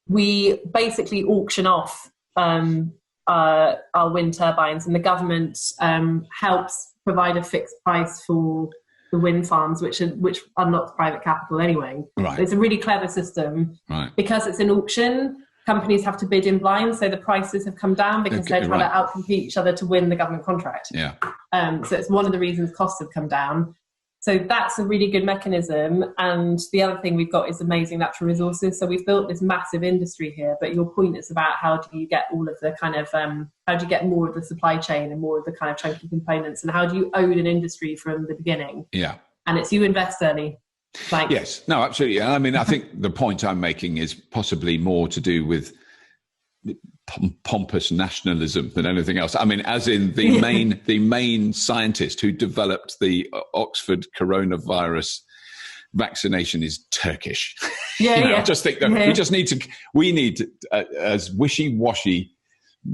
we basically auction off our wind turbines, and the government helps provide a fixed price for the wind farms, which unlocks private capital anyway. Right. It's a really clever system. Right. Because it's an auction. Companies have to bid in blind, so the prices have come down because they're trying to outcompete each other to win the government contract. Yeah. So it's one of the reasons costs have come down. So that's a really good mechanism. And the other thing we've got is amazing natural resources. So we've built this massive industry here. But your point is about how do you get all of the kind of how do you get more of the supply chain and more of the kind of chunky components, and how do you own an industry from the beginning? Yeah. And it's you invest early. Yes, no, absolutely. I mean, I think the point I'm making is possibly more to do with pompous nationalism than anything else. I mean, as in the main scientist who developed the Oxford coronavirus vaccination is Turkish. I just think that we need as wishy-washy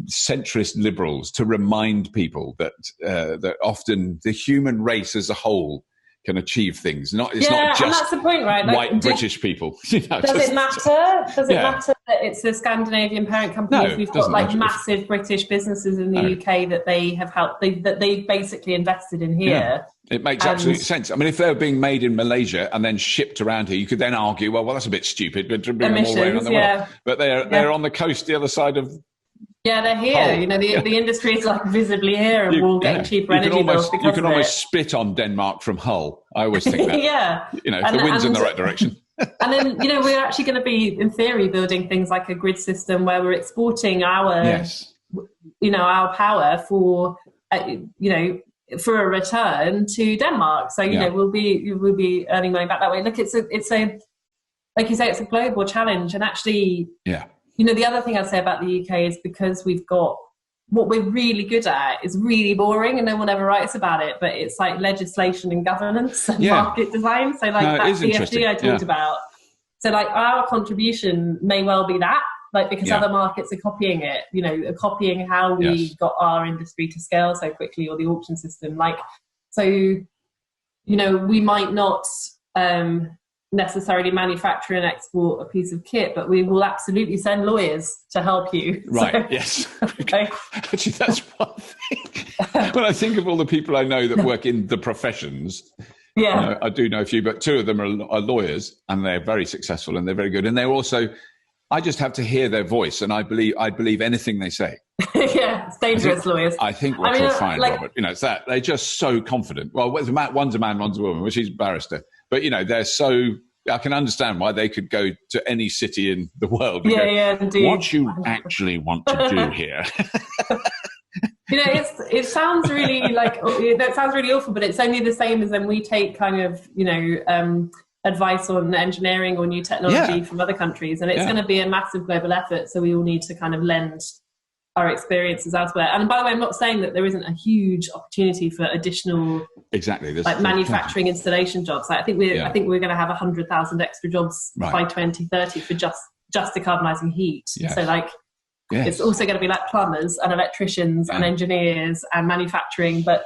centrist liberals to remind people that that often the human race as a whole can achieve things. It's not just and that's the point, right? White British people. Does it matter? Does it matter that it's a Scandinavian parent company? We've got like massive British businesses in the UK that they have helped, that they've basically invested in here. Yeah. It makes absolute sense. I mean, if they were being made in Malaysia and then shipped around here, you could then argue, well, that's a bit stupid, but to bring them all around the world. But they're on the coast, the other side of. Yeah, they're here. Hull. The industry is like visibly here, and we're all getting cheaper energy bills because you can almost spit on Denmark from Hull. I always think that. If the wind's in the right direction. And then, we're actually going to be, in theory, building things like a grid system where we're exporting our, our power for, for a return to Denmark. So, we'll be earning money back that way. Look, it's a, like you say, it's a global challenge, and actually, the other thing I'd say about the UK is because we've got what we're really good at is really boring and no one ever writes about it, but it's like legislation and governance and market design. So like that CFD I talked about. So like our contribution may well be that, like because other markets are copying it, are copying how we got our industry to scale so quickly, or the auction system. Like, so, we might not necessarily manufacture and export a piece of kit, but we will absolutely send lawyers to help you. Right, yes. Okay. Actually, that's one thing. When I think of all the people I know that work in the professions, I do know a few, but two of them are lawyers, and they're very successful and they're very good. And they're also, I just have to hear their voice, and I believe anything they say. It's dangerous, lawyers. I think we're fine, Robert. It's that. They're just so confident. Well, one's a man, one's a woman, which is a barrister. But, they're so... I can understand why they could go to any city in the world and go, what you actually want to do here. It sounds really that sounds really awful, but it's only the same as when we take kind of, advice on engineering or new technology from other countries. And it's going to be a massive global effort. So we all need to kind of lend our experiences elsewhere. And by the way, I'm not saying that there isn't a huge opportunity for additional manufacturing installation jobs. Like, I think we're going to have 100,000 extra jobs by 2030 for just decarbonizing heat. So it's also going to be like plumbers and electricians and engineers and manufacturing. But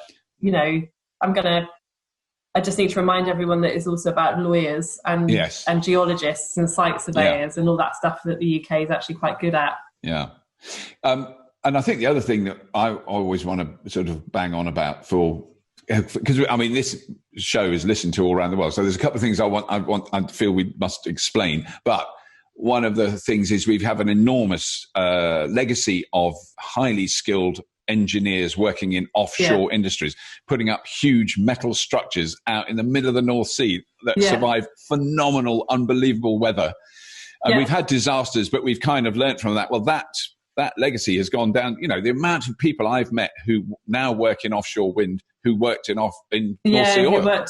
I just need to remind everyone that it's also about lawyers and geologists and site surveyors and all that stuff that the UK is actually quite good at. Yeah. And I think the other thing that I always want to sort of bang on about because I mean, this show is listened to all around the world. So there's a couple of things I feel we must explain. But one of the things is we have an enormous legacy of highly skilled engineers working in offshore industries, putting up huge metal structures out in the middle of the North Sea that survive phenomenal, unbelievable weather. And we've had disasters, but we've kind of learnt from that. Well, that that legacy has gone down. You know, the amount of people I've met who now work in offshore wind, who worked in North Sea oil.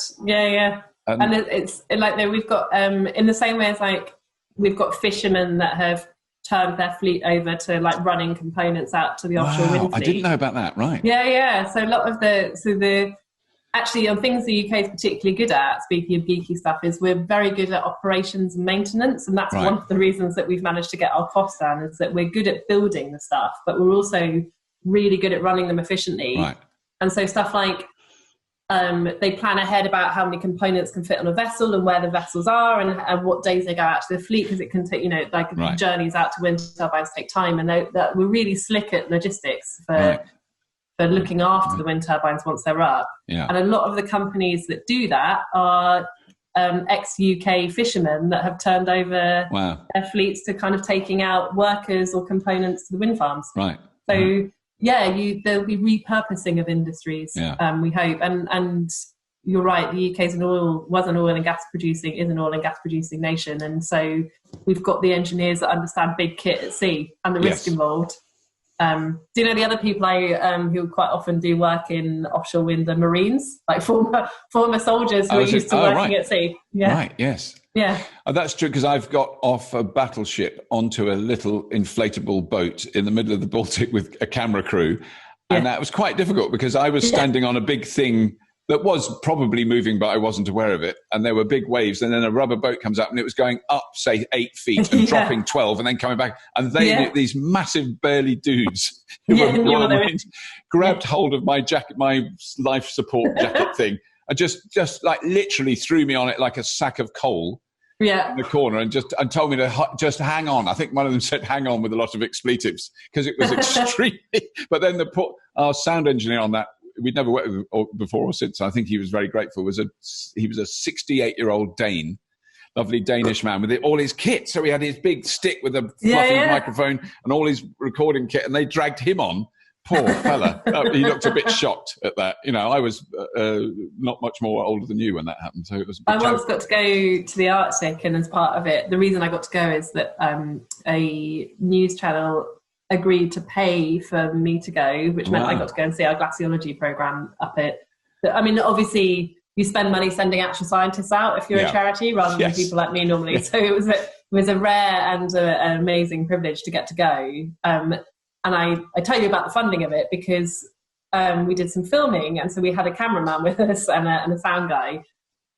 And it's like we've got in the same way as like we've got fishermen that have turned their fleet over to like running components out to the offshore wind fleet. I didn't know about that. Right. Yeah. So a lot of the actually on things the UK is particularly good at, speaking of geeky stuff, is we're very good at operations and maintenance, and that's one of the reasons that we've managed to get our costs down, is that we're good at building the stuff, but we're also really good at running them efficiently. Right. And so stuff like they plan ahead about how many components can fit on a vessel and where the vessels are and what days they go out to the fleet, because it can take, journeys out to wind turbines take time, and we're really slick at logistics for looking after the wind turbines once they're up. Yeah. And a lot of the companies that do that are ex-UK fishermen that have turned over their fleets to kind of taking out workers or components to the wind farms. Right. So there'll be repurposing of industries, we hope. And you're right, the UK is an oil and gas producing nation. And so we've got the engineers that understand big kit at sea and the risk involved. Do you know the other people who quite often do work in offshore wind are Marines, like former soldiers who are used to working at sea? Yeah. Right, yes. Yeah. That's true, because I've got off a battleship onto a little inflatable boat in the middle of the Baltic with a camera crew. And that was quite difficult because I was standing on a big thing that was probably moving, but I wasn't aware of it. And there were big waves. And then a rubber boat comes up and it was going up, say, 8 feet and dropping 12 and then coming back. And these massive burly dudes who were Marines, grabbed hold of my jacket, my life support jacket thing, and just like literally threw me on it like a sack of coal in the corner and told me to just hang on. I think one of them said hang on with a lot of expletives because it was extremely. But then our sound engineer on that, we'd never worked with him before or since. I think he was very grateful. He was a 68-year-old Dane, lovely Danish man with all his kit. So he had his big stick with a fluffy microphone and all his recording kit, and they dragged him on. Poor fella. He looked a bit shocked at that. You know, I was not much more older than you when that happened. So it was. I once got to go to the Arctic, and as part of it, the reason I got to go is that a news channel agreed to pay for me to go, which meant I got to go and see our glaciology program up it. I mean, obviously, you spend money sending actual scientists out if you're a charity, rather than people like me normally. So it was a rare and an amazing privilege to get to go. And I tell you about the funding of it because we did some filming, and so we had a cameraman with us and a sound guy.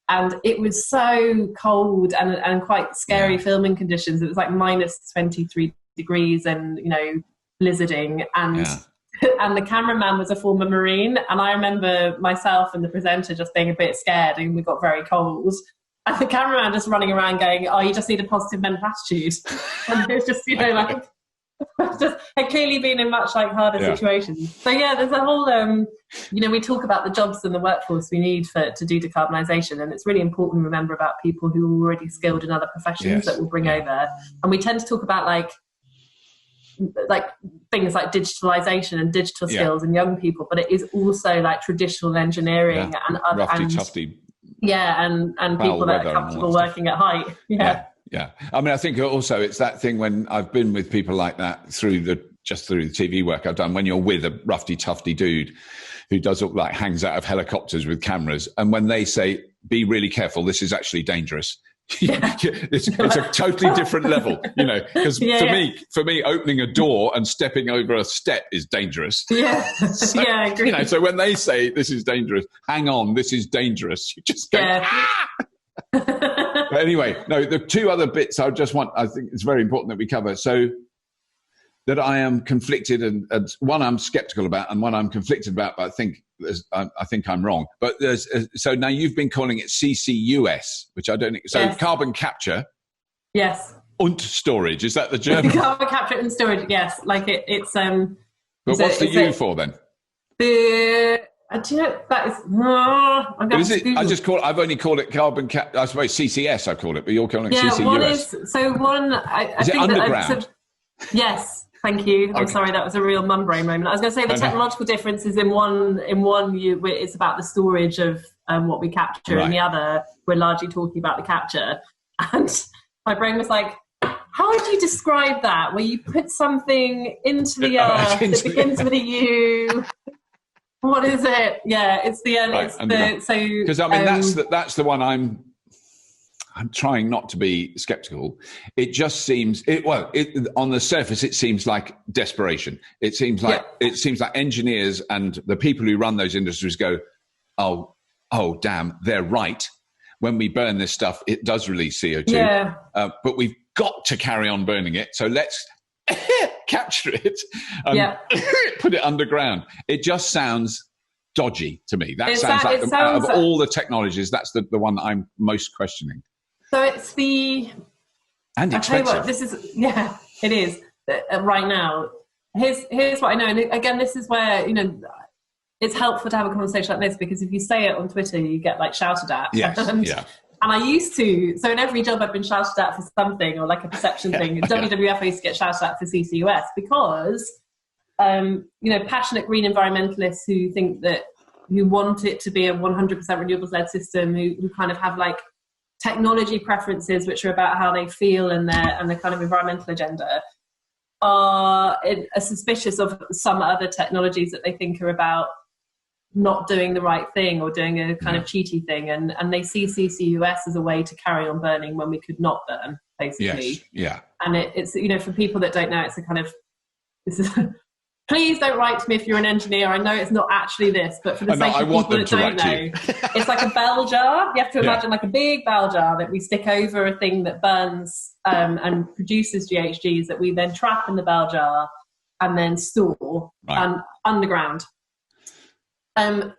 And it was so cold and quite scary filming conditions. It was like minus 23 degrees and, blizzarding. And and the cameraman was a former Marine. And I remember myself and the presenter just being a bit scared, and we got very cold. And the cameraman just running around going, "Oh, you just need a positive mental attitude." And it was just, had clearly been in much harder situations. So there's a whole, we talk about the jobs and the workforce we need to do decarbonisation, and it's really important to remember about people who are already skilled in other professions that we'll bring over. And we tend to talk about like things like digitalisation and digital skills in young people, but it is also like traditional engineering and other tufty. And people that are comfortable working at height. Yeah. I mean, I think also it's that thing when I've been with people like that through the TV work I've done, when you're with a roughy, tufty dude who does look like hangs out of helicopters with cameras. And when they say, be really careful, this is actually dangerous. It's a totally different level, because for me, opening a door and stepping over a step is dangerous. I agree. So when they say this is dangerous, hang on, this is dangerous. You just go, But anyway, the two other bits I think it's very important that we cover. So that I am conflicted and one I'm skeptical about and one I'm conflicted about, but I think I'm wrong. But so now you've been calling it CCUS, which I don't think. So carbon capture. Yes. Und storage. Is that the German? Carbon capture and storage. Yes. It's. But what's the U for then? Do you know that is? I've only called it carbon cap. I suppose CCS. I called it, but you're calling it CCUS. I is think it underground? Yes. Thank you. I'm sorry, that was a real mum brain moment. I was going to say the technological difference is in one it's about the storage of what we capture, and the other we're largely talking about the capture. And my brain was like, how would you describe that? Where you put something into the earth that begins with a U. What is it? Yeah, it's the Right, it's the so because I mean that's the one I'm trying not to be skeptical. It just seems on the surface it seems like desperation. It seems like engineers and the people who run those industries go, oh damn, they're right. When we burn this stuff, it does release CO2. Yeah. But we've got to carry on burning it. So let's capture it and put it underground. It just sounds dodgy to me. That sounds like out of all the technologies, that's the one that I'm most questioning. So it's the... And expensive. I'll tell you what, it is right now. Here's what I know. And again, this is where, it's helpful to have a conversation like this, because if you say it on Twitter, you get like shouted at. Yes, And I used to, so in every job I've been shouted at for something, or like a perception thing. WWF I used to get shouted at for CCUS because, passionate green environmentalists who want it to be a 100% renewables-led system, who kind of have like technology preferences, which are about how they feel and their kind of environmental agenda, are suspicious of some other technologies that they think are about not doing the right thing or doing a kind of cheaty thing, and they see CCUS as a way to carry on burning when we could not burn, basically. Yes, yeah. And it's for people that don't know, it's a kind of please don't write to me if you're an engineer. I know it's not actually this, but for the sake of people that don't know, it's like a bell jar. You have to imagine like a big bell jar that we stick over a thing that burns and produces GHGs that we then trap in the bell jar and then store underground. And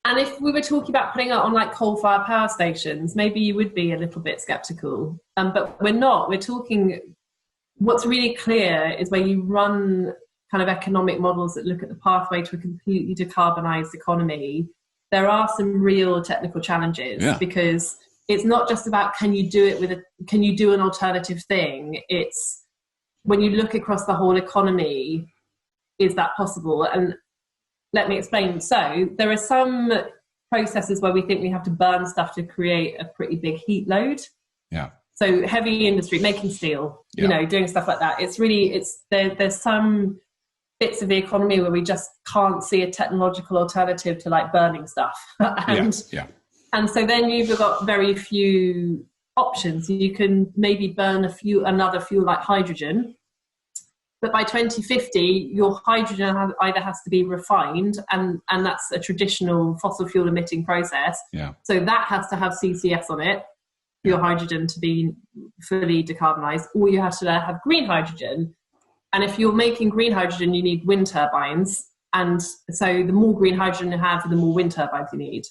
if we were talking about putting it on like coal-fired power stations, maybe you would be a little bit skeptical. But we're not. We're talking, what's really clear is where you run kind of economic models that look at the pathway to a completely decarbonised economy, there are some real technical challenges because it's not just about can you do an alternative thing? It's when you look across the whole economy, is that possible? And let me explain. So there are some processes where we think we have to burn stuff to create a pretty big heat load. Yeah. So heavy industry, making steel, doing stuff like that. It's really, there's some bits of the economy where we just can't see a technological alternative to like burning stuff. And so then you've got very few options. You can maybe burn another fuel like hydrogen, but by 2050, your hydrogen either has to be refined, and that's a traditional fossil fuel emitting process. Yeah. So that has to have CCS on it for your hydrogen to be fully decarbonised, or you have to have green hydrogen. And if you're making green hydrogen, you need wind turbines. And so the more green hydrogen you have, the more wind turbines you need.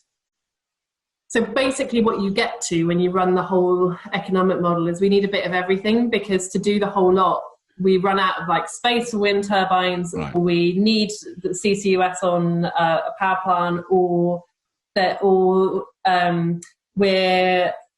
So basically what you get to when you run the whole economic model is we need a bit of everything, because to do the whole lot, we run out of like space for wind turbines, or we need the CCUS on a power plant, or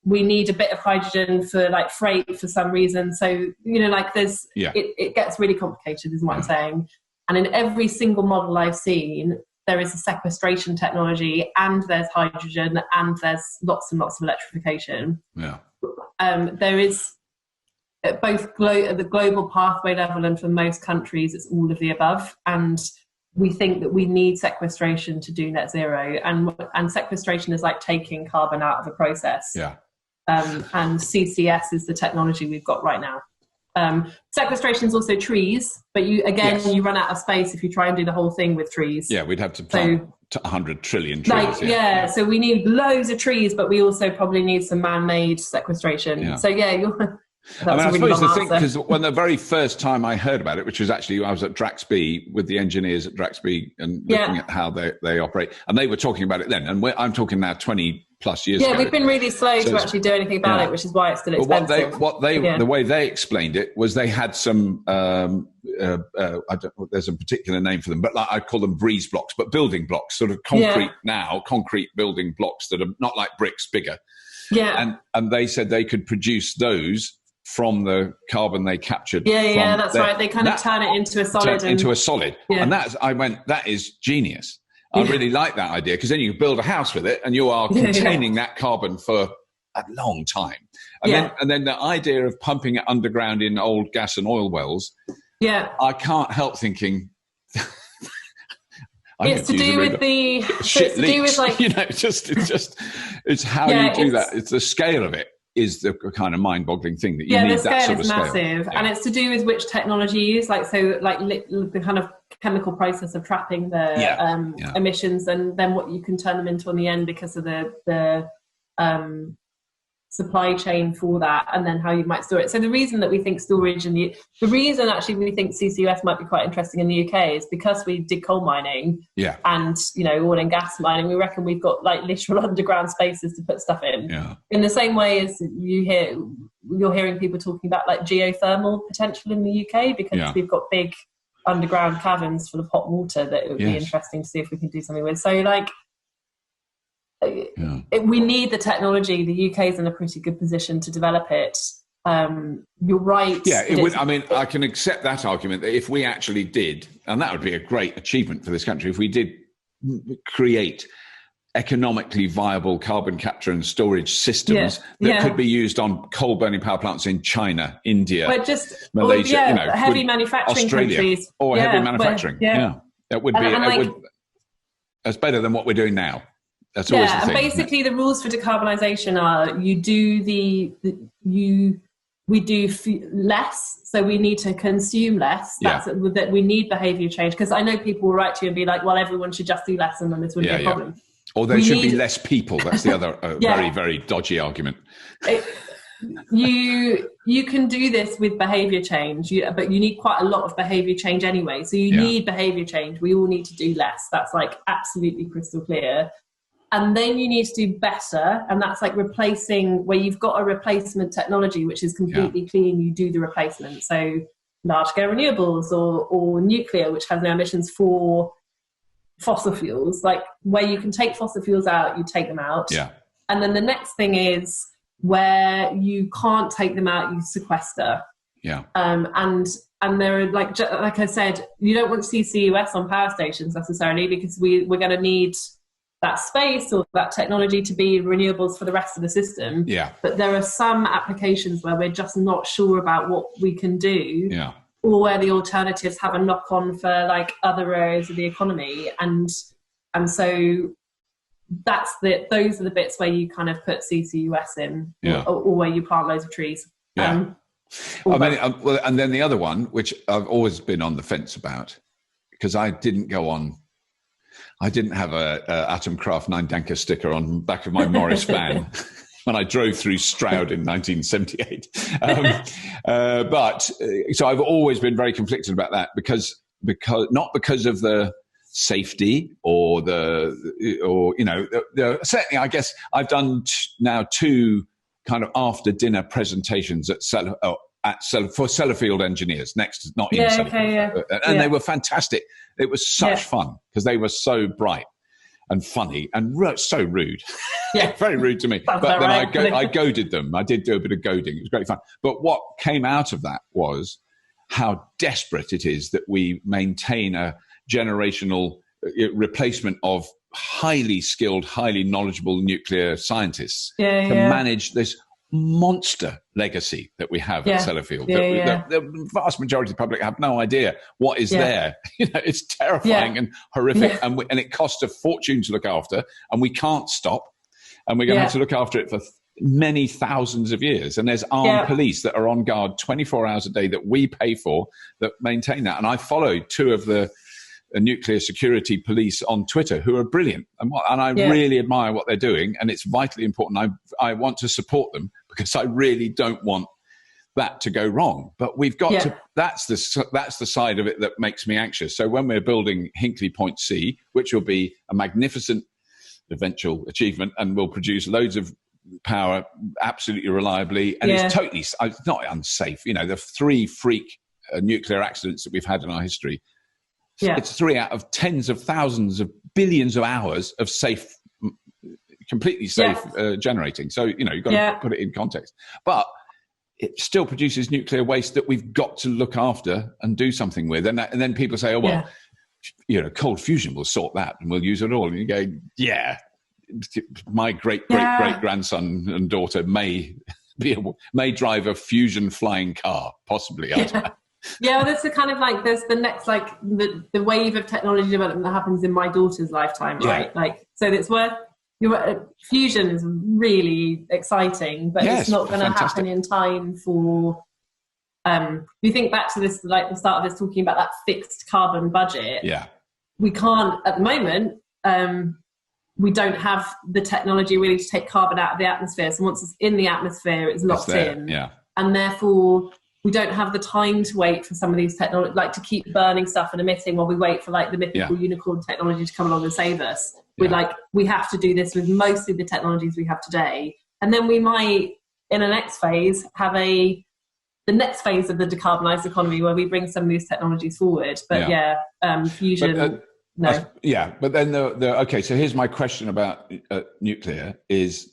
we need a bit of hydrogen for like freight for some reason. So, it gets really complicated is what I'm saying. And in every single model I've seen, there is a sequestration technology, and there's hydrogen, and there's lots and lots of electrification. Yeah. There is at both at the global pathway level, and for most countries, it's all of the above. And we think that we need sequestration to do net zero. And sequestration is like taking carbon out of a process. Yeah. And CCS is the technology we've got right now. Sequestration is also trees, but you run out of space if you try and do the whole thing with trees. Yeah, we'd have to plant 100 trillion trees. So we need loads of trees, but we also probably need some man-made sequestration. Yeah. So I suppose the thing, because when the very first time I heard about it, which was actually, I was at Draxby with the engineers at Draxby and looking at how they operate, and they were talking about it then, and I'm talking now 20 plus years ago. Yeah, we've been really slow to actually do anything about it, which is why it's still expensive. The way they explained it was they had some, there's a particular name for them, but I'd call them breeze blocks, but building blocks, sort of concrete building blocks that are not like bricks, bigger. Yeah. And they said they could produce those from the carbon they captured. Yeah, that's right. They kind of turn it into a solid. Yeah. And that is genius. I really like that idea, because then you build a house with it and you are containing that carbon for a long time. And then the idea of pumping it underground in old gas and oil wells, I can't help thinking... It's to do with the shit to do with like, it's how you do that. It's the scale of it is the kind of mind-boggling thing that you need. The that scale sort is of massive, scale. and it's to do with which technology you use. Like the kind of chemical process of trapping the emissions, and then what you can turn them into on the end because of the supply chain for that, and then how you might store it. So the reason that we think storage and the reason actually we think CCUS might be quite interesting in the UK is because we did coal mining and oil and gas mining. We reckon we've got like literal underground spaces to put stuff in. In the same way as you're hearing people talking about like geothermal potential in the UK because we've got big underground caverns full of hot water that it would be interesting to see if we can do something with. So like we need the technology. The UK is in a pretty good position to develop it. You're right. Yeah, it would. I mean, I can accept that argument that if we actually did, and that would be a great achievement for this country, if we did create economically viable carbon capture and storage systems that could be used on coal burning power plants in China, India, Malaysia, heavy manufacturing Australia, countries, or heavy manufacturing. That would be. That's better than what we're doing now. That's always the thing. And basically the rules for decarbonisation are we do less, so we need to consume less. That we need behaviour change, because I know people will write to you and be like, well, everyone should just do less and then this wouldn't be a problem. Or there should be less people. That's the other very, very dodgy argument. You can do this with behaviour change, but you need quite a lot of behaviour change anyway. So you need behaviour change. We all need to do less. That's like absolutely crystal clear. And then you need to do better, and that's like replacing, where you've got a replacement technology which is completely clean, you do the replacement. So large-scale renewables or nuclear, which has no emissions, for fossil fuels, like where you can take fossil fuels out, you take them out. And then the next thing is where you can't take them out, you sequester. And there are, like I said, you don't want to see CUS on power stations necessarily, because we're going to need that space or that technology to be renewables for the rest of the system. But there are some applications where we're just not sure about what we can do, or where the alternatives have a knock-on for like other areas of the economy. And so those are the bits where you kind of put CCUS in, or where you plant loads of trees. And then the other one, which I've always been on the fence about, because I didn't have a Atomkraft 9 Danker sticker on the back of my Morris van when I drove through Stroud in 1978. So I've always been very conflicted about that, because not because of the safety certainly, I guess I've done now 2 kind of after dinner presentations at for Sellafield engineers, not in Sellafield. And they were fantastic. It was such fun because they were so bright and funny and so rude. Very rude to me. But then I goaded them. I did do a bit of goading. It was great fun. But what came out of that was how desperate it is that we maintain a generational replacement of highly skilled, highly knowledgeable nuclear scientists to manage this monster legacy that we have at Sellafield. The vast majority of the public have no idea what is there. It's terrifying and horrific, and it costs a fortune to look after, and we can't stop, and we're going to have to look after it for many thousands of years. And there's armed police that are on guard 24 hours a day that we pay for, that maintain that. And I followed 2 of the nuclear security police on Twitter who are brilliant, and I really admire what they're doing, and it's vitally important. I want to support them because I really don't want that to go wrong. But we've got to. That's the side of it that makes me anxious. So when we're building Hinkley Point C, which will be a magnificent eventual achievement and will produce loads of power absolutely reliably, and it's totally not unsafe. The 3 freak nuclear accidents that we've had in our history. It's 3 out of tens of thousands of billions of hours of safe, completely safe generating. So, you've got to put it in context. But it still produces nuclear waste that we've got to look after and do something with. And then people say, cold fusion will sort that and we'll use it all. And you go, my great grandson and daughter may drive a fusion flying car, possibly. Yeah, well, that's the kind of like, there's the next, like the wave of technology development that happens in my daughter's lifetime, right? Yeah. Like, so it's worth, fusion is really exciting, but it's not going to happen in time for, you think back to this, like the start of this, talking about that fixed carbon budget. Yeah. We can't, at the moment, we don't have the technology really to take carbon out of the atmosphere. So once it's in the atmosphere, it's locked in. Yeah. And therefore, we don't have the time to wait for some of these technology, like to keep burning stuff and emitting while we wait for like the mythical unicorn technology to come along and save us. We're like, we have to do this with mostly the technologies we have today. And then we might, in a next phase, have the next phase of the decarbonised economy where we bring some of these technologies forward. But fusion... No. But then okay, so here's my question about nuclear is,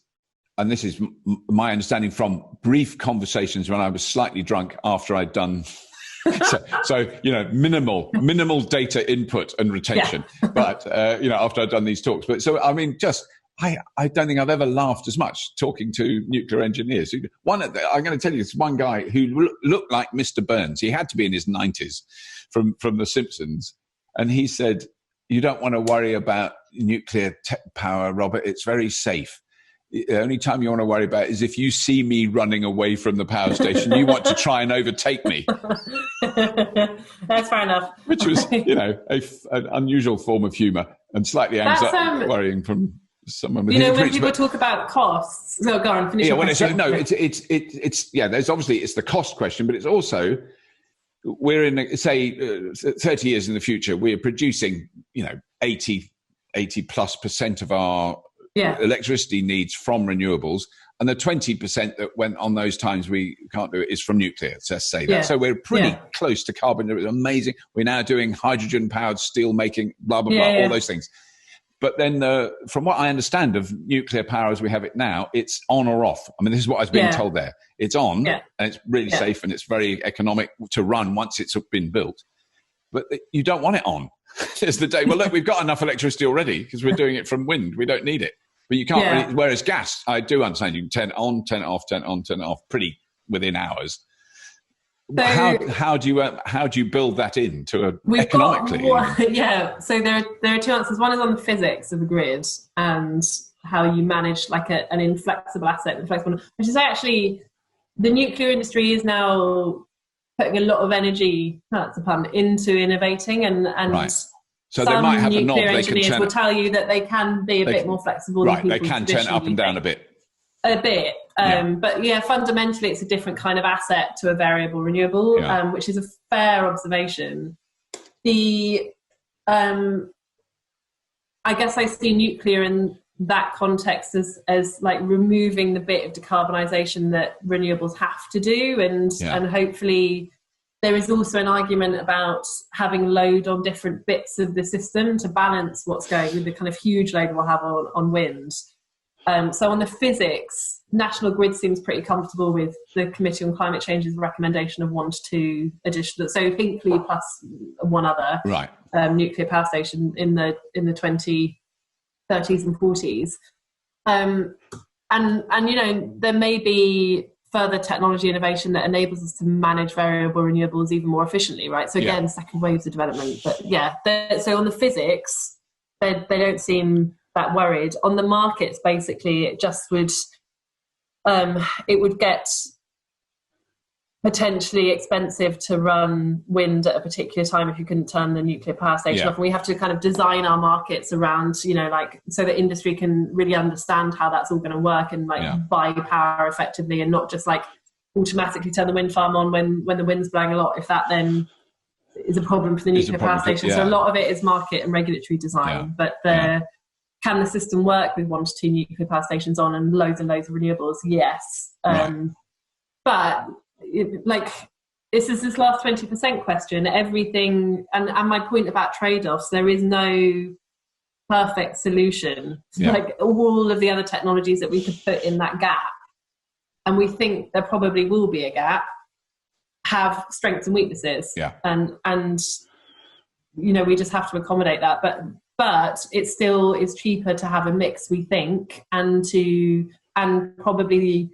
and this is my understanding from brief conversations when I was slightly drunk after I'd done, so minimal data input and retention, but after I'd done these talks. But so I mean, I don't think I've ever laughed as much talking to nuclear engineers. I'm going to tell you, this one guy who looked like Mr. Burns. He had to be in his 90s from The Simpsons, and he said, "You don't want to worry about nuclear power, Robert. It's very safe. The only time you want to worry about it is if you see me running away from the power station, you want to try and overtake me." That's fair enough. Which was, an unusual form of humour and slightly worrying from someone. When people talk about costs. So go on, finish. Yeah, there's obviously it's the cost question, but it's also, we're in, say, 30 years in the future, we're producing, 80 plus% of our electricity needs from renewables. And the 20% that went on those times we can't do it is from nuclear. Let's say that. Yeah. So we're pretty close to carbon. It's amazing. We're now doing hydrogen-powered steel making, blah, blah, blah, all those things. But then from what I understand of nuclear power as we have it now, it's on or off. I mean, this is what I was being told there. It's on, and it's really safe, and it's very economic to run once it's been built. But you don't want it on. There's the day, well, look, we've got enough electricity already because we're doing it from wind. We don't need it. But you can't really, whereas gas, I do understand you can turn it on, turn it off, turn it on, turn it off pretty within hours. So, how do you build that into economically? So there are two answers. One is on the physics of the grid and how you manage like an inflexible asset, which is actually, the nuclear industry is now putting a lot of energy, that's a pun, into innovating and right. So they might have a knob they can turn. Will tell you that they can be a bit more flexible. Right, they can turn it up and down a bit. But fundamentally it's a different kind of asset to a variable renewable, which is a fair observation. I guess I see nuclear in that context as like removing the bit of decarbonisation that renewables have to do, and hopefully there is also an argument about having load on different bits of the system to balance what's going with the kind of huge load we'll have on wind. So on the physics, National Grid seems pretty comfortable with the Committee on Climate Change's recommendation of 1 to 2 additional, so Hinkley plus one other nuclear power station in the 2030s and 40s. And there may be further technology innovation that enables us to manage variable renewables even more efficiently, right? So again, second waves of development. But so on the physics, they don't seem that worried. On the markets, basically, it just would it would get potentially expensive to run wind at a particular time if you couldn't turn the nuclear power station off. And we have to kind of design our markets around, so that industry can really understand how that's all going to work and buy power effectively, and not just like automatically turn the wind farm on when the wind's blowing a lot, if that then is a problem for the nuclear power station. So a lot of it is market and regulatory design, but can the system work with 1 to 2 nuclear power stations on and loads of renewables? Yes. But this is this last 20% question, everything, and my point about trade-offs, there is no perfect solution. Like all of the other technologies that we could put in that gap, and we think there probably will be a gap, have strengths and weaknesses. And we just have to accommodate that. But but it still is cheaper to have a mix, we think, and probably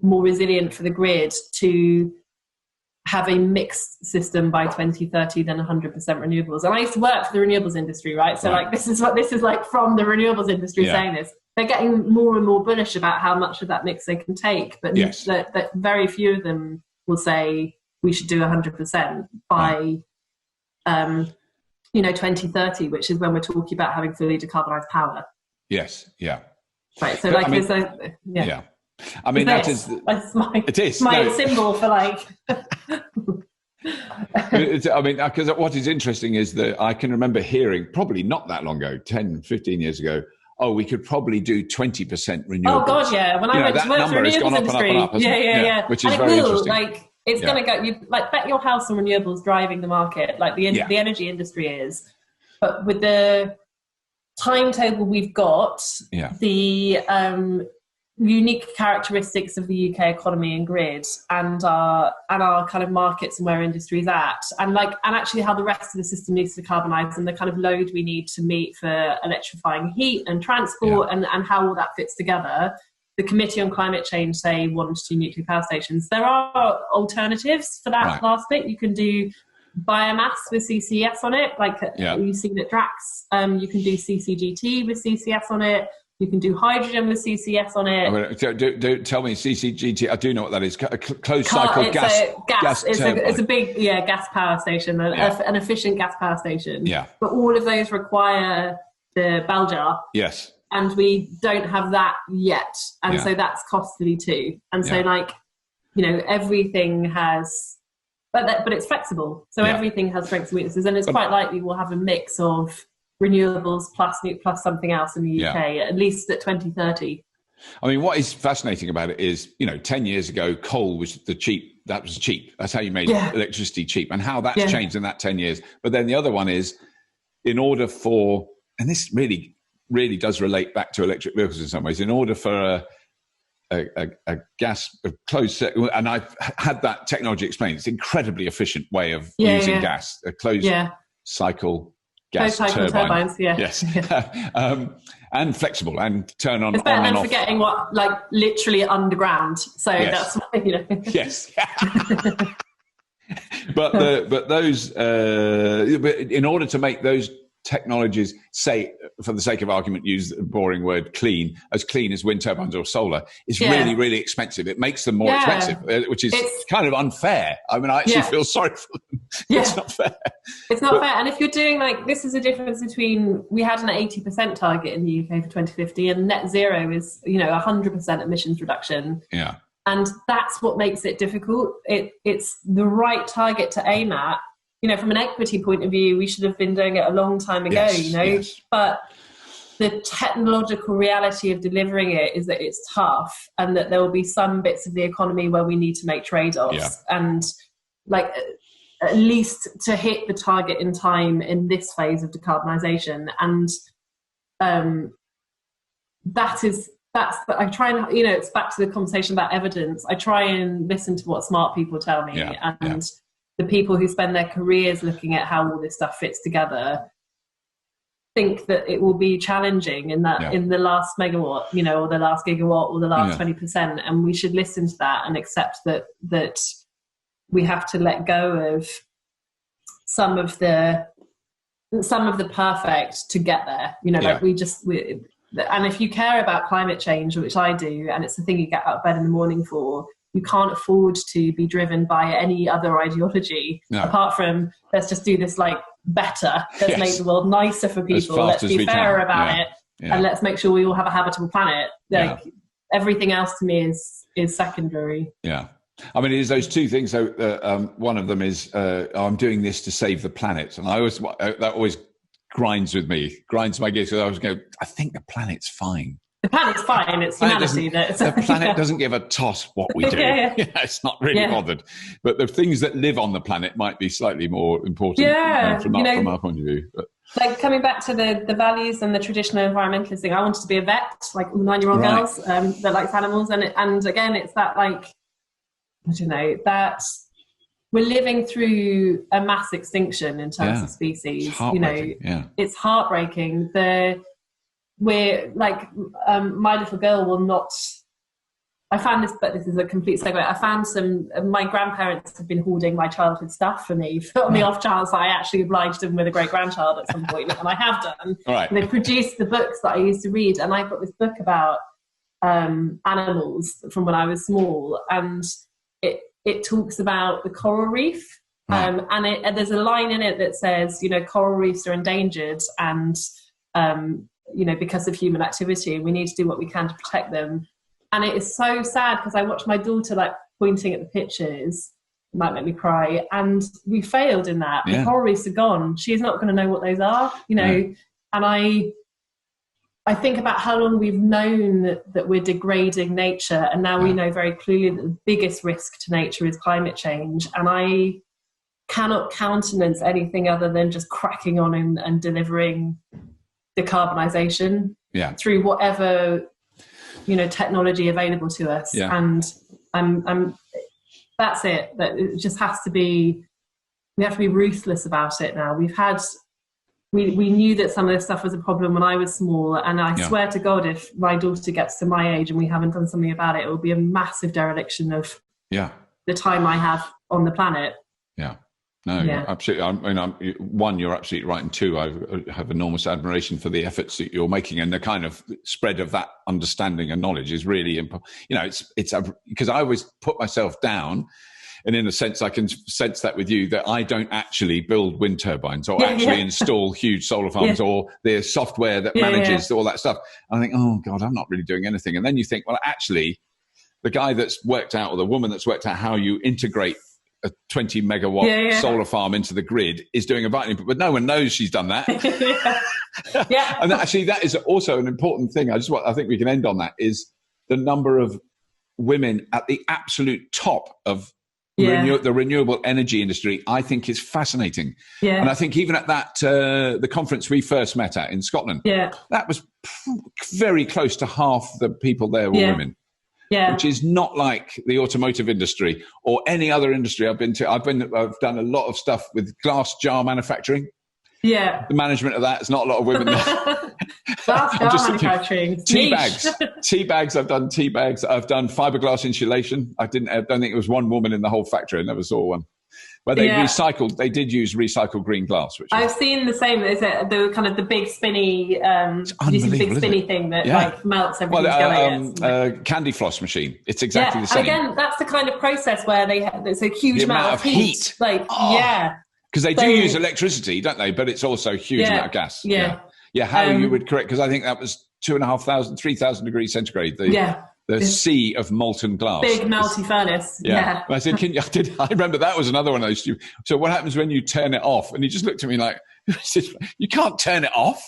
more resilient for the grid to have a mixed system by 2030 than 100% renewables. And I used to work for the renewables industry, right? So like, this is like from the renewables industry saying this. They're getting more and more bullish about how much of that mix they can take, but that very few of them will say we should do 100% by, 2030, which is when we're talking about having fully decarbonised power. Yes, yeah. Right, so like, yeah. I mean, that's my symbol for like. I mean, because what is interesting is that I can remember hearing probably not that long ago, 10, 15 years ago, we could probably do 20% renewables. Oh God, yeah. When I went to work for the renewables industry, yeah. Which is very interesting. Like, it's going to go. You like bet your house on renewables driving the market, like the energy industry is. But with the timetable we've got, the unique characteristics of the UK economy and grid, and our kind of markets and where industry's at, and actually how the rest of the system needs to decarbonise, and the kind of load we need to meet for electrifying heat and transport, and how all that fits together. The Committee on Climate Change say 1 to 2 nuclear power stations. There are alternatives for that last bit. You can do biomass with CCS on it, like you've seen at Drax. You can do CCGT with CCS on it. You can do hydrogen with CCS on it. Don't tell me CCGT. I do know what that is. Closed cycle gas. It's a big gas power station, an efficient gas power station. Yeah. But all of those require the bell jar. Yes. And we don't have that yet, and so that's costly too. And so everything has, but it's flexible. So everything has strengths and weaknesses, and it's quite likely we'll have a mix of renewables plus something else in the UK, at least at 2030. I mean, what is fascinating about it is, 10 years ago, coal was cheap. That's how you made electricity cheap, and how that's changed in that 10 years. But then the other one is, in order for, and this really does relate back to electric vehicles in some ways, in order for a gas, a closed, and I've had that technology explained, it's an incredibly efficient way of using gas, a closed cycle gas turbines. Yes. And flexible and turn on. It's better than than forgetting what, literally underground. So that's why, Yes. but those, in order to make those technologies, say, for the sake of argument, use the boring word clean as wind turbines or solar, is really, really expensive. It makes them more expensive, which is kind of unfair. I mean, I actually feel sorry for them. It's not fair. It's not fair. And if you're doing this is a difference between, we had an 80% target in the UK for 2050, and net zero is, 100% emissions reduction. Yeah. And that's what makes it difficult. It's the right target to aim at. From an equity point of view, we should have been doing it a long time ago, but the technological reality of delivering it is that it's tough, and that there will be some bits of the economy where we need to make trade-offs, and at least to hit the target in time in this phase of decarbonisation. And I try and, it's back to the conversation about evidence. I try and listen to what smart people tell me, the people who spend their careers looking at how all this stuff fits together think that it will be challenging in the last megawatt, or the last gigawatt, or the last 20%. And we should listen to that and accept that we have to let go of some of the perfect to get there. And if you care about climate change, which I do, and it's the thing you get out of bed in the morning for, you can't afford to be driven by any other ideology apart from, let's just do this better. Let's make the world nicer for people. Let's be fair about it. And let's make sure we all have a habitable planet. Everything else to me is secondary. Yeah. I mean, it is those two things. So one of them is, I'm doing this to save the planet. And that always grinds my gears. So I think the planet's fine. The planet's fine. It's humanity. The planet doesn't give a toss what we do. It's not really bothered. But the things that live on the planet might be slightly more important from our point of view. But. Coming back to the values and the traditional environmentalist thing, I wanted to be a vet, like 9-year-old girls that likes animals. And again, it's that I don't know, that we're living through a mass extinction in terms of species. It's heartbreaking. We're like, my little girl will not. I found this, but this is a complete segue. I found my grandparents have been hoarding my childhood stuff for me on the off chance that I actually obliged them with a great grandchild at some point, and I have done. Right. They produced the books that I used to read, and I've got this book about animals from when I was small, and it talks about the coral reef. And there's a line in it that says, coral reefs are endangered, and because of human activity, we need to do what we can to protect them. And it is so sad because I watch my daughter like pointing at the pictures. It might make me cry. And we failed in that. The coral reefs are gone. She's not going to know what those are, And I think about how long we've known that we're degrading nature, and now we know very clearly that the biggest risk to nature is climate change. And I cannot countenance anything other than just cracking on and delivering decarbonisation through whatever technology available to us. And that's it. That it just has to be. We have to be ruthless about it now. We knew that some of this stuff was a problem when I was small, and I swear to God, if my daughter gets to my age and we haven't done something about it, it will be a massive dereliction of the time I have on the planet. No, absolutely. You're absolutely right. And two, I have enormous admiration for the efforts that you're making, and the kind of spread of that understanding and knowledge is really important. It's because I always put myself down, and in a sense, I can sense that with you, that I don't actually build wind turbines or install huge solar farms or the software that manages all that stuff. I think, oh God, I'm not really doing anything. And then you think, well, actually, the guy that's worked out, or the woman that's worked out how you integrate a 20 megawatt solar farm into the grid is doing a vital input, but no one knows she's done that. And actually, that is also an important thing. I think we can end on that, is the number of women at the absolute top of the renewable energy industry, I think is fascinating. And I think even at that, the conference we first met at in Scotland, that was very close to half the people there were women. Which is not like the automotive industry or any other industry I've been to. I've done a lot of stuff with glass jar manufacturing. The management of that is not a lot of women. Glass jar manufacturing. Tea bags. I've done tea bags. I've done fiberglass insulation. I don't think there was one woman in the whole factory. I never saw one. But they they did use recycled green glass. Which I've seen the same. Is it the kind of the big spinny, big spinny thing that like melts everything together? Candy floss machine. It's exactly the same. And again, that's the kind of process where there's a huge amount of heat. Because they do use electricity, don't they? But it's also a huge amount of gas. How you would correct, because I think that was 2,500, 3,000 degrees centigrade. The sea of molten glass. Big melty furnace. I said, I remember that was another one of those. So what happens when you turn it off? And he just looked at me like, you can't turn it off.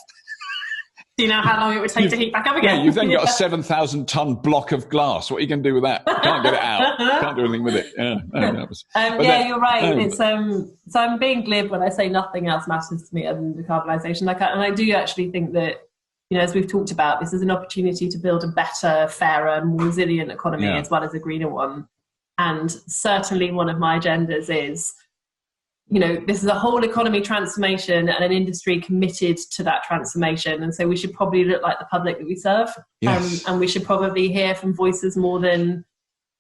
Do you know how long it would take to heat back up again? Yeah, you've then got a 7,000 ton block of glass. What are you going to do with that? You can't get it out. Can't do anything with it. You're right. It's so I'm being glib when I say nothing else matters to me other than decarbonisation. And I do actually think that, as we've talked about, this is an opportunity to build a better, fairer, more resilient economy as well as a greener one. And certainly one of my agendas is, this is a whole economy transformation and an industry committed to that transformation. And so we should probably look like the public that we serve. And we should probably hear from voices more than,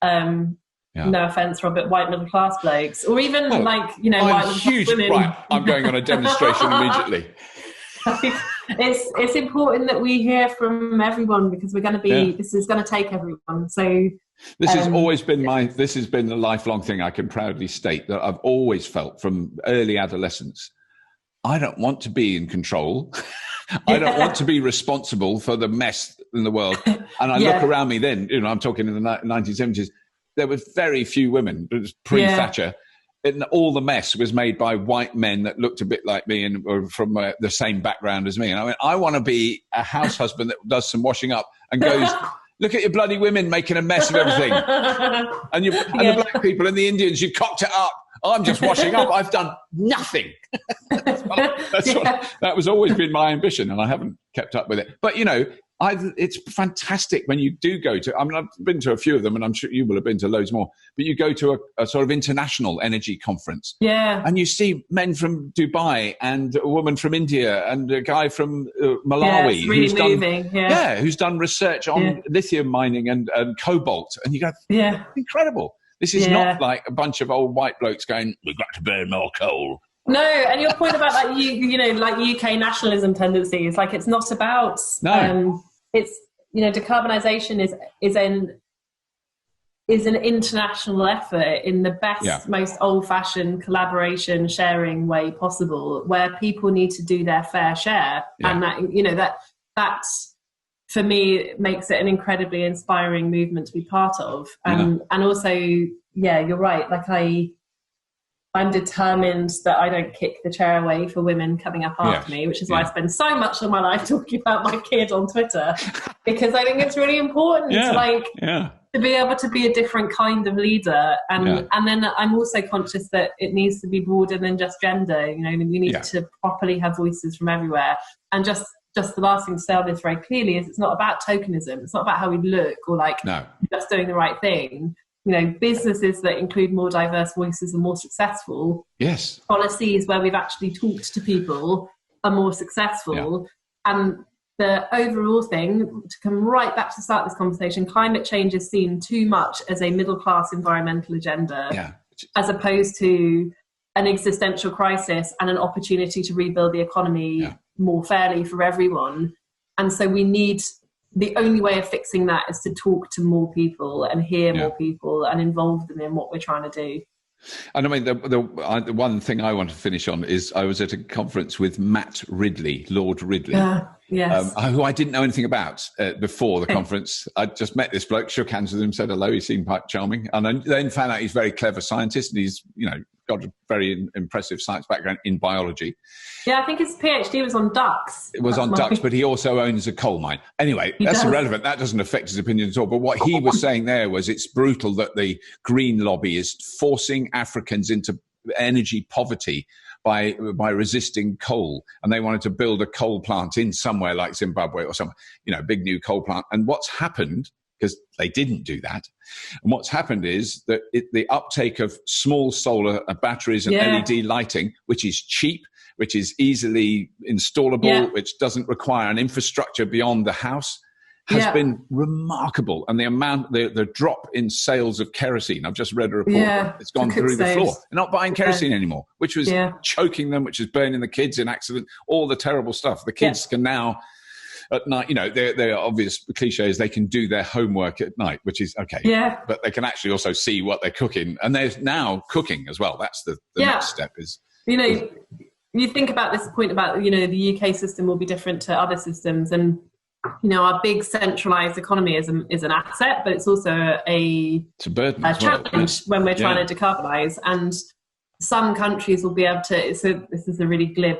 no offence, Robert, white middle class blokes. Or even white middle class women. Right, I'm going on a demonstration immediately. It's important that we hear from everyone, because we're going to be this is going to take everyone. So this has always been this has been a lifelong thing. I can proudly state that I've always felt from early adolescence, I don't want to be in control. I don't want to be responsible for the mess in the world. And I look around me then, I'm talking in the 1970s, there were very few women. It was pre-Thatcher. And all the mess was made by white men that looked a bit like me and were from the same background as me. And I want to be a house husband that does some washing up and goes, look at your bloody women making a mess of everything. And the black people and the Indians, you cocked it up. I'm just washing up. I've done nothing. That was always been my ambition, and I haven't kept up with it. But, It's fantastic when you do go to, I mean, I've been to a few of them and I'm sure you will have been to loads more, but you go to a sort of international energy conference. Yeah. And you see men from Dubai and a woman from India and a guy from Malawi Yeah, it's really moving. who's done research on lithium mining and cobalt. And you go, incredible. This is not like a bunch of old white blokes going, we've got to burn more coal. No, and your point about like like UK nationalism tendencies, like it's not about it's decarbonisation is an international effort in the best, most old-fashioned collaboration, sharing way possible, where people need to do their fair share, and that for me makes it an incredibly inspiring movement to be part of, and also you're right, like I'm determined that I don't kick the chair away for women coming up after me, which is why I spend so much of my life talking about my kid on Twitter, because I think it's really important to be able to be a different kind of leader. And then I'm also conscious that it needs to be broader than just gender. We need to properly have voices from everywhere. And just the last thing to say on this very clearly is it's not about tokenism. It's not about how we look or just doing the right thing. Businesses that include more diverse voices are more successful. Yes. Policies where we've actually talked to people are more successful. And the overall thing, to come right back to the start of this conversation, climate change is seen too much as a middle-class environmental agenda, as opposed to an existential crisis and an opportunity to rebuild the economy more fairly for everyone. And so the only way of fixing that is to talk to more people and hear more people and involve them in what we're trying to do. And I mean, the one thing I want to finish on is I was at a conference with Matt Ridley, Lord Ridley, who I didn't know anything about before the conference. I just met this bloke, shook hands with him, said hello. He seemed quite charming. And then found out he's a very clever scientist and he's, got a very impressive science background in biology. Yeah, I think his PhD was on ducks. It was on ducks, but he also owns a coal mine. Anyway, that's irrelevant. That doesn't affect his opinion at all. But what he was saying there was it's brutal that the green lobby is forcing Africans into energy poverty by resisting coal. And they wanted to build a coal plant in somewhere like Zimbabwe or some, big new coal plant. And what's happened, because they didn't do that. And what's happened is that the uptake of small solar batteries and LED lighting, which is cheap, which is easily installable, which doesn't require an infrastructure beyond the house, has been remarkable. And the drop in sales of kerosene, I've just read a report, it's gone through the floor. They're not buying kerosene anymore, which was choking them, which is burning the kids in accident, all the terrible stuff. The kids can now... At night, their obvious cliche is they can do their homework at night, which is okay. Yeah. But they can actually also see what they're cooking. And there's now cooking as well. That's the next step is... You think about this point about, the UK system will be different to other systems. And, our big centralised economy is an asset, but it's also it's a burden challenge when we're trying to decarbonise. And some countries will be able to... So this is a really glib...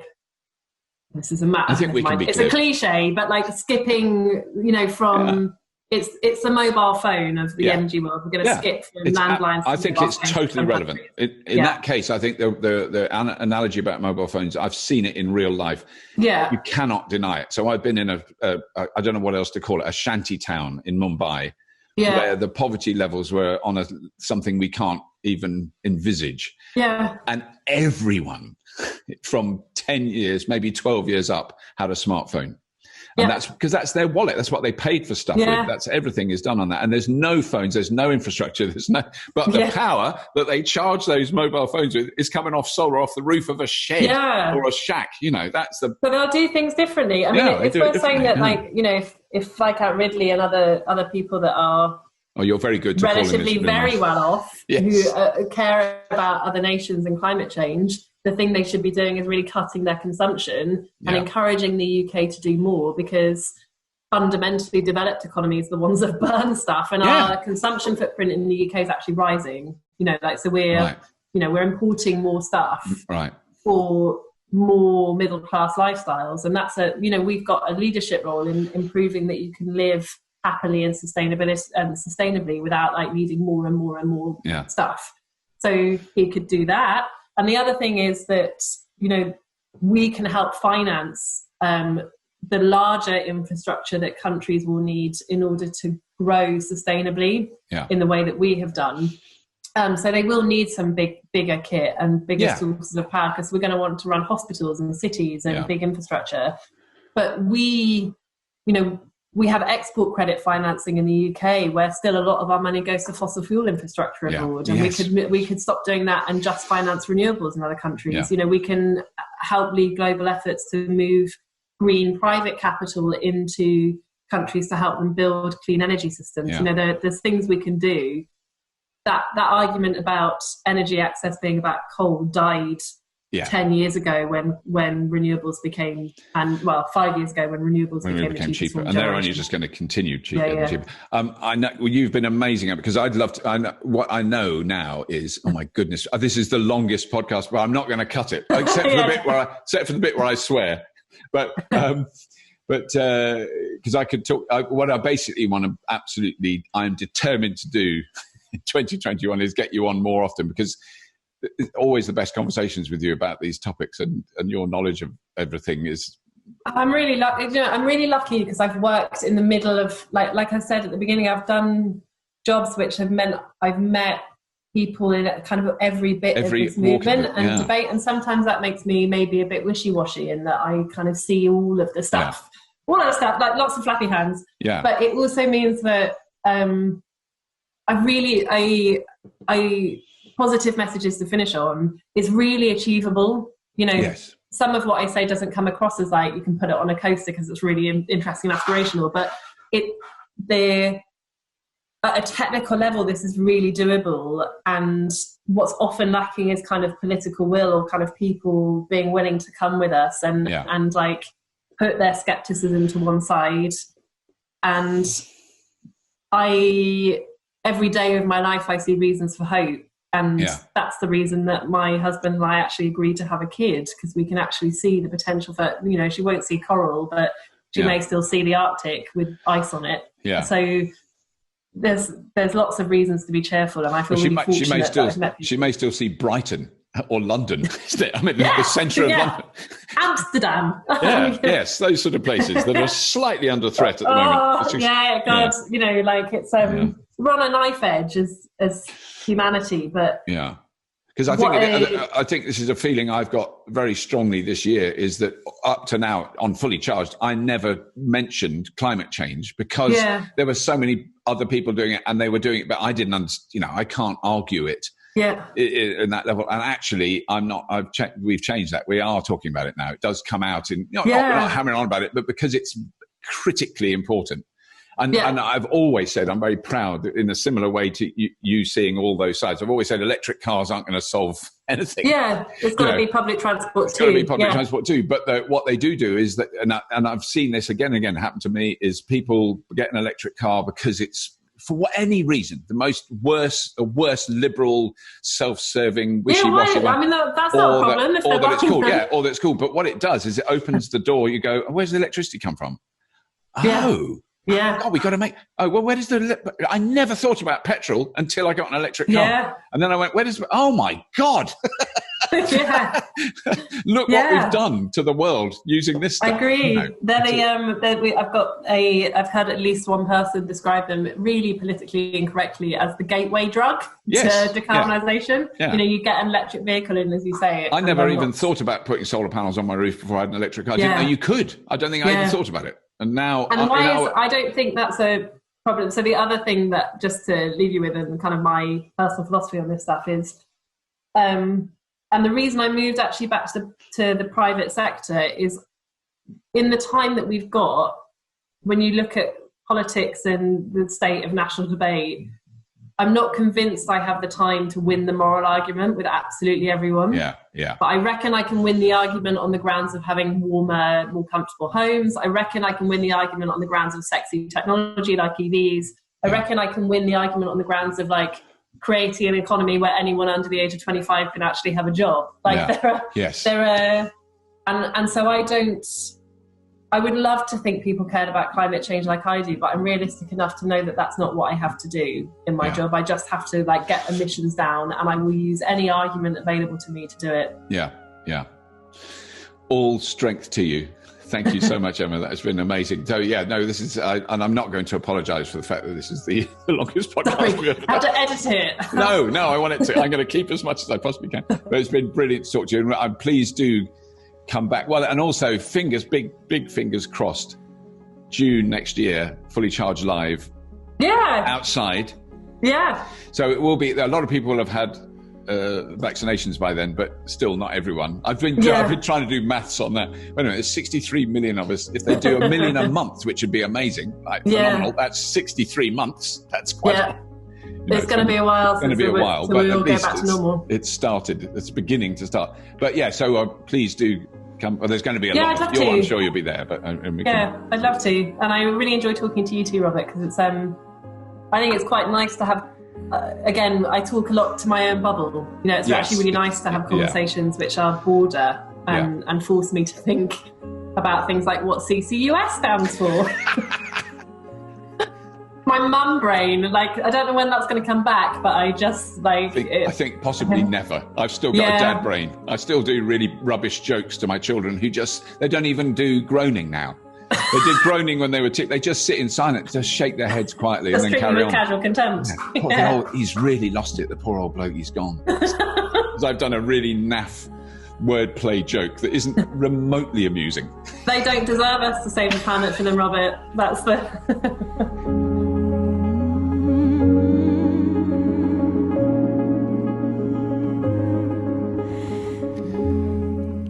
This is I think we can be It's clear. A cliche, but like skipping, from it's the mobile phone of the energy world. We're going to skip from landlines. I think it's totally relevant. In that case, I think the analogy about mobile phones, I've seen it in real life. Yeah, you cannot deny it. So I've been in I don't know what else to call it, a shanty town in Mumbai, where the poverty levels were on something we can't even envisage. Yeah, and everyone from 10 years, maybe 12 years up, had a smartphone. And that's because that's their wallet. That's what they paid for stuff with. That's everything is done on that. And there's no phones, there's no infrastructure, but the power that they charge those mobile phones with is coming off solar off the roof of a shed or a shack. That's the... So they'll do things differently. I mean, it's worth saying that, if like at Ridley and other people that are... Oh, you're very good to relatively very well off, who care about other nations and climate change, the thing they should be doing is really cutting their consumption and encouraging the UK to do more, because fundamentally developed economies are the ones that burn stuff, and our consumption footprint in the UK is actually rising. So we're we're importing more stuff for more middle class lifestyles, and that's we've got a leadership role in improving that you can live happily and sustainably without needing more and more and more stuff. So he could do that. And the other thing is that, we can help finance the larger infrastructure that countries will need in order to grow sustainably in the way that we have done. So they will need some bigger kit and bigger sources of power, because we're going to want to run hospitals and cities and big infrastructure. But we have export credit financing in the UK, where still a lot of our money goes to fossil fuel infrastructure abroad, and we could stop doing that and just finance renewables in other countries. We can help lead global efforts to move green private capital into countries to help them build clean energy systems. There's things we can do. That argument about energy access being about coal died 10 years ago when renewables became, 5 years ago when renewables became cheaper, and they're only just going to continue cheaper. I know you've been amazing, because I'd love to. What I know now is, oh my goodness, this is the longest podcast, but I'm not going to cut it except for the bit where I swear. But because I could talk, what I basically want to I'm determined to do in 2021 is get you on more often, because it's always the best conversations with you about these topics, and your knowledge of everything is. I'm really lucky. I'm really lucky because I've worked in the middle of, like I said at the beginning, I've done jobs which have meant I've met people in kind of every bit of this movement and debate, and sometimes that makes me maybe a bit wishy-washy in that I kind of see all of the stuff, like lots of flappy hands. But it also means that I positive messages to finish on is really achievable. Some of what I say doesn't come across as like you can put it on a coaster because it's really interesting and aspirational, but at a technical level, this is really doable. And what's often lacking is kind of political will, or kind of people being willing to come with us and like put their skepticism to one side. And every day of my life, I see reasons for hope. And that's the reason that my husband and I actually agreed to have a kid, because we can actually see the potential for, she won't see coral, but she may still see the Arctic with ice on it. So there's lots of reasons to be cheerful, and I feel really fortunate. She may still see Brighton or London, isn't it? I mean, the centre of London. Amsterdam. Yes, those sort of places that are slightly under threat at the moment. It's we're on a knife edge as humanity, but because I think this is a feeling I've got very strongly this year, is that up to now on Fully Charged, I never mentioned climate change because there were so many other people doing it, and they were doing it, but I didn't understand. I can't argue it. In that level, and actually we've changed that. We are talking about it now. It does come out in we're not hammering on about it, but because it's critically important. And I've always said, I'm very proud that in a similar way to you seeing all those sides, I've always said electric cars aren't going to solve anything. It's got to be public transport too. It's got to be public transport too. But what they do is that, and I've seen this again and again happen to me, is people get an electric car because it's, for any reason, the worst liberal, self-serving, wishy-washy one. I mean, that's not a problem. Or that it's cool. Or that it's cool. But what it does is it opens the door. You go, where's the electricity come from? Oh, we got to make. Oh, well, where does I never thought about petrol until I got an electric car, and then I went, oh my God! Look what we've done to the world using this stuff. I agree. I've heard at least one person describe them really politically incorrectly as the gateway drug to decarbonisation. You get an electric vehicle in, as you say. I never even thought about putting solar panels on my roof before I had an electric car. I didn't know you could. I don't think I even thought about it. And now, I don't think that's a problem. So the other thing that, just to leave you with, and kind of my personal philosophy on this stuff is, and the reason I moved actually back to the private sector is, in the time that we've got, when you look at politics and the state of national debate, I'm not convinced I have the time to win the moral argument with absolutely everyone. But I reckon I can win the argument on the grounds of having warmer, more comfortable homes. I reckon I can win the argument on the grounds of sexy technology like EVs. I reckon I can win the argument on the grounds of like creating an economy where anyone under the age of 25 can actually have a job. I would love to think people cared about climate change like I do, but I'm realistic enough to know that that's not what I have to do in my job. I just have to get emissions down, and I will use any argument available to me to do it. All strength to you. Thank you so much, Emma. That's been amazing. So, yeah, no, this is, and I'm not going to apologise for the fact that this is the longest podcast we've ever done. Have to edit it. No, I want it to. I'm going to keep as much as I possibly can. But it's been brilliant to talk to you. And I'm pleased to come back. Well, and also big fingers crossed. June next year, Fully Charged Live. Yeah. Outside. Yeah. So it will be, a lot of people will have had vaccinations by then, but still not everyone. I've been trying to do maths on that. Wait a minute, there's 63 million of us. If they do 1 million a month, which would be amazing, phenomenal, that's 63 months. That's quite a lot. It's going to be a while. It's going to be a while, but we'll at least go back to normal. It's started. It's beginning to start. But yeah, so please do come. Well, there's going to be a lot. I'd love to. I'm sure you'll be there. But I'd love to, and I really enjoy talking to you too, Robert, because it's. I think it's quite nice to have. Again, I talk a lot to my own bubble. It's actually really nice to have conversations which are broader and force me to think about things like what CCUS stands for. My mum brain, I don't know when that's going to come back, but I just I think possibly never. I've still got a dad brain. I still do really rubbish jokes to my children who they don't even do groaning now. They did groaning when they were they just sit in silence, just shake their heads quietly and then carry on. Casual contempt. He's really lost it. The poor old bloke, he's gone. Because I've done a really naff wordplay joke that isn't remotely amusing. They don't deserve us to save the planet for them, Robert. That's the...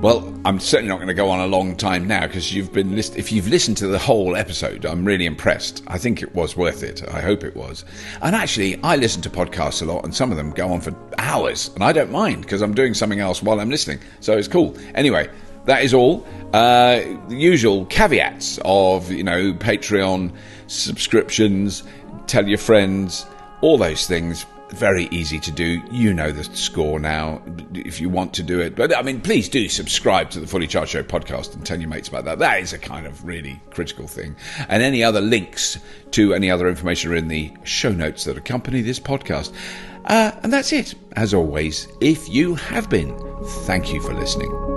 Well, I'm certainly not going to go on a long time now because if you've listened to the whole episode, I'm really impressed. I think it was worth it. I hope it was. And actually, I listen to podcasts a lot and some of them go on for hours and I don't mind because I'm doing something else while I'm listening. So it's cool. Anyway, that is all. The usual caveats of, Patreon, subscriptions, tell your friends, all those things. Very easy to do. You know the score now if you want to do it. But please do subscribe to the Fully Charged Show podcast and tell your mates about that. That is a kind of really critical thing. And any other links to any other information are in the show notes that accompany this podcast. And that's it. As always, if you have been, thank you for listening.